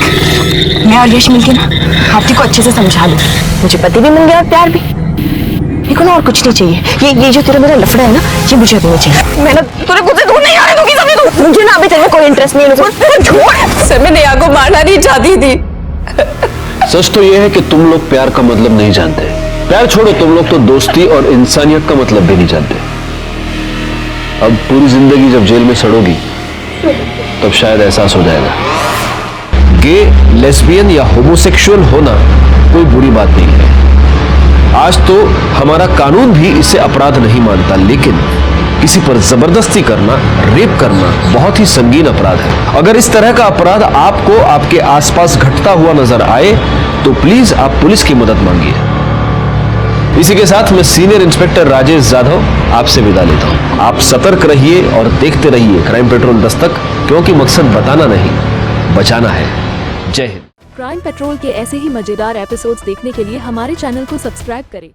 मैं और यश मिलके ना आरती को अच्छे से समझा लूं। मुझे पति भी मिल गया और प्यार भी। देखो ना, और कुछ नहीं चाहिए। ये जो तेरा मेरा लफड़ा है ना, ये मुझे अभी नहीं चाहिए। मैं ना तुझे खुद से दूर नहीं आने दूंगी, समझी तू? मुझे ना अभी तेरे में कोई इंटरेस्ट नहीं है। छोड़। सर मैं नेहा को मारना नहीं चाहती थी। सच तो यह है कि तुम लोग प्यार का मतलब नहीं जानते। प्यार छोड़ो, तुम लोग तो दोस्ती और इंसानियत का मतलब भी नहीं जानते। अब पूरी जिंदगी जब जेल में सड़ोगी तब शायद एहसास हो जाएगा। गे, लेस्बियन या होमोसेक्सुअल होना कोई बुरी बात नहीं है। आज तो हमारा कानून भी इसे अपराध नहीं मानता, लेकिन किसी पर जबरदस्ती करना, रेप करना बहुत ही संगीन अपराध है। अगर इस तरह का अपराध आपको आपके आसपास घटता हुआ नजर आए तो प्लीज आप पुलिस की मदद मांगिए। इसी के साथ मैं सीनियर इंस्पेक्टर राजेश जाधव आपसे विदा लेता हूं। आप सतर्क रहिए और देखते रहिए क्राइम पेट्रोल दस्तक, क्योंकि मकसद बताना नहीं, बचाना है। जय हिंद। क्राइम पेट्रोल के ऐसे ही मजेदार एपिसोड्स देखने के लिए हमारे चैनल को सब्सक्राइब करें।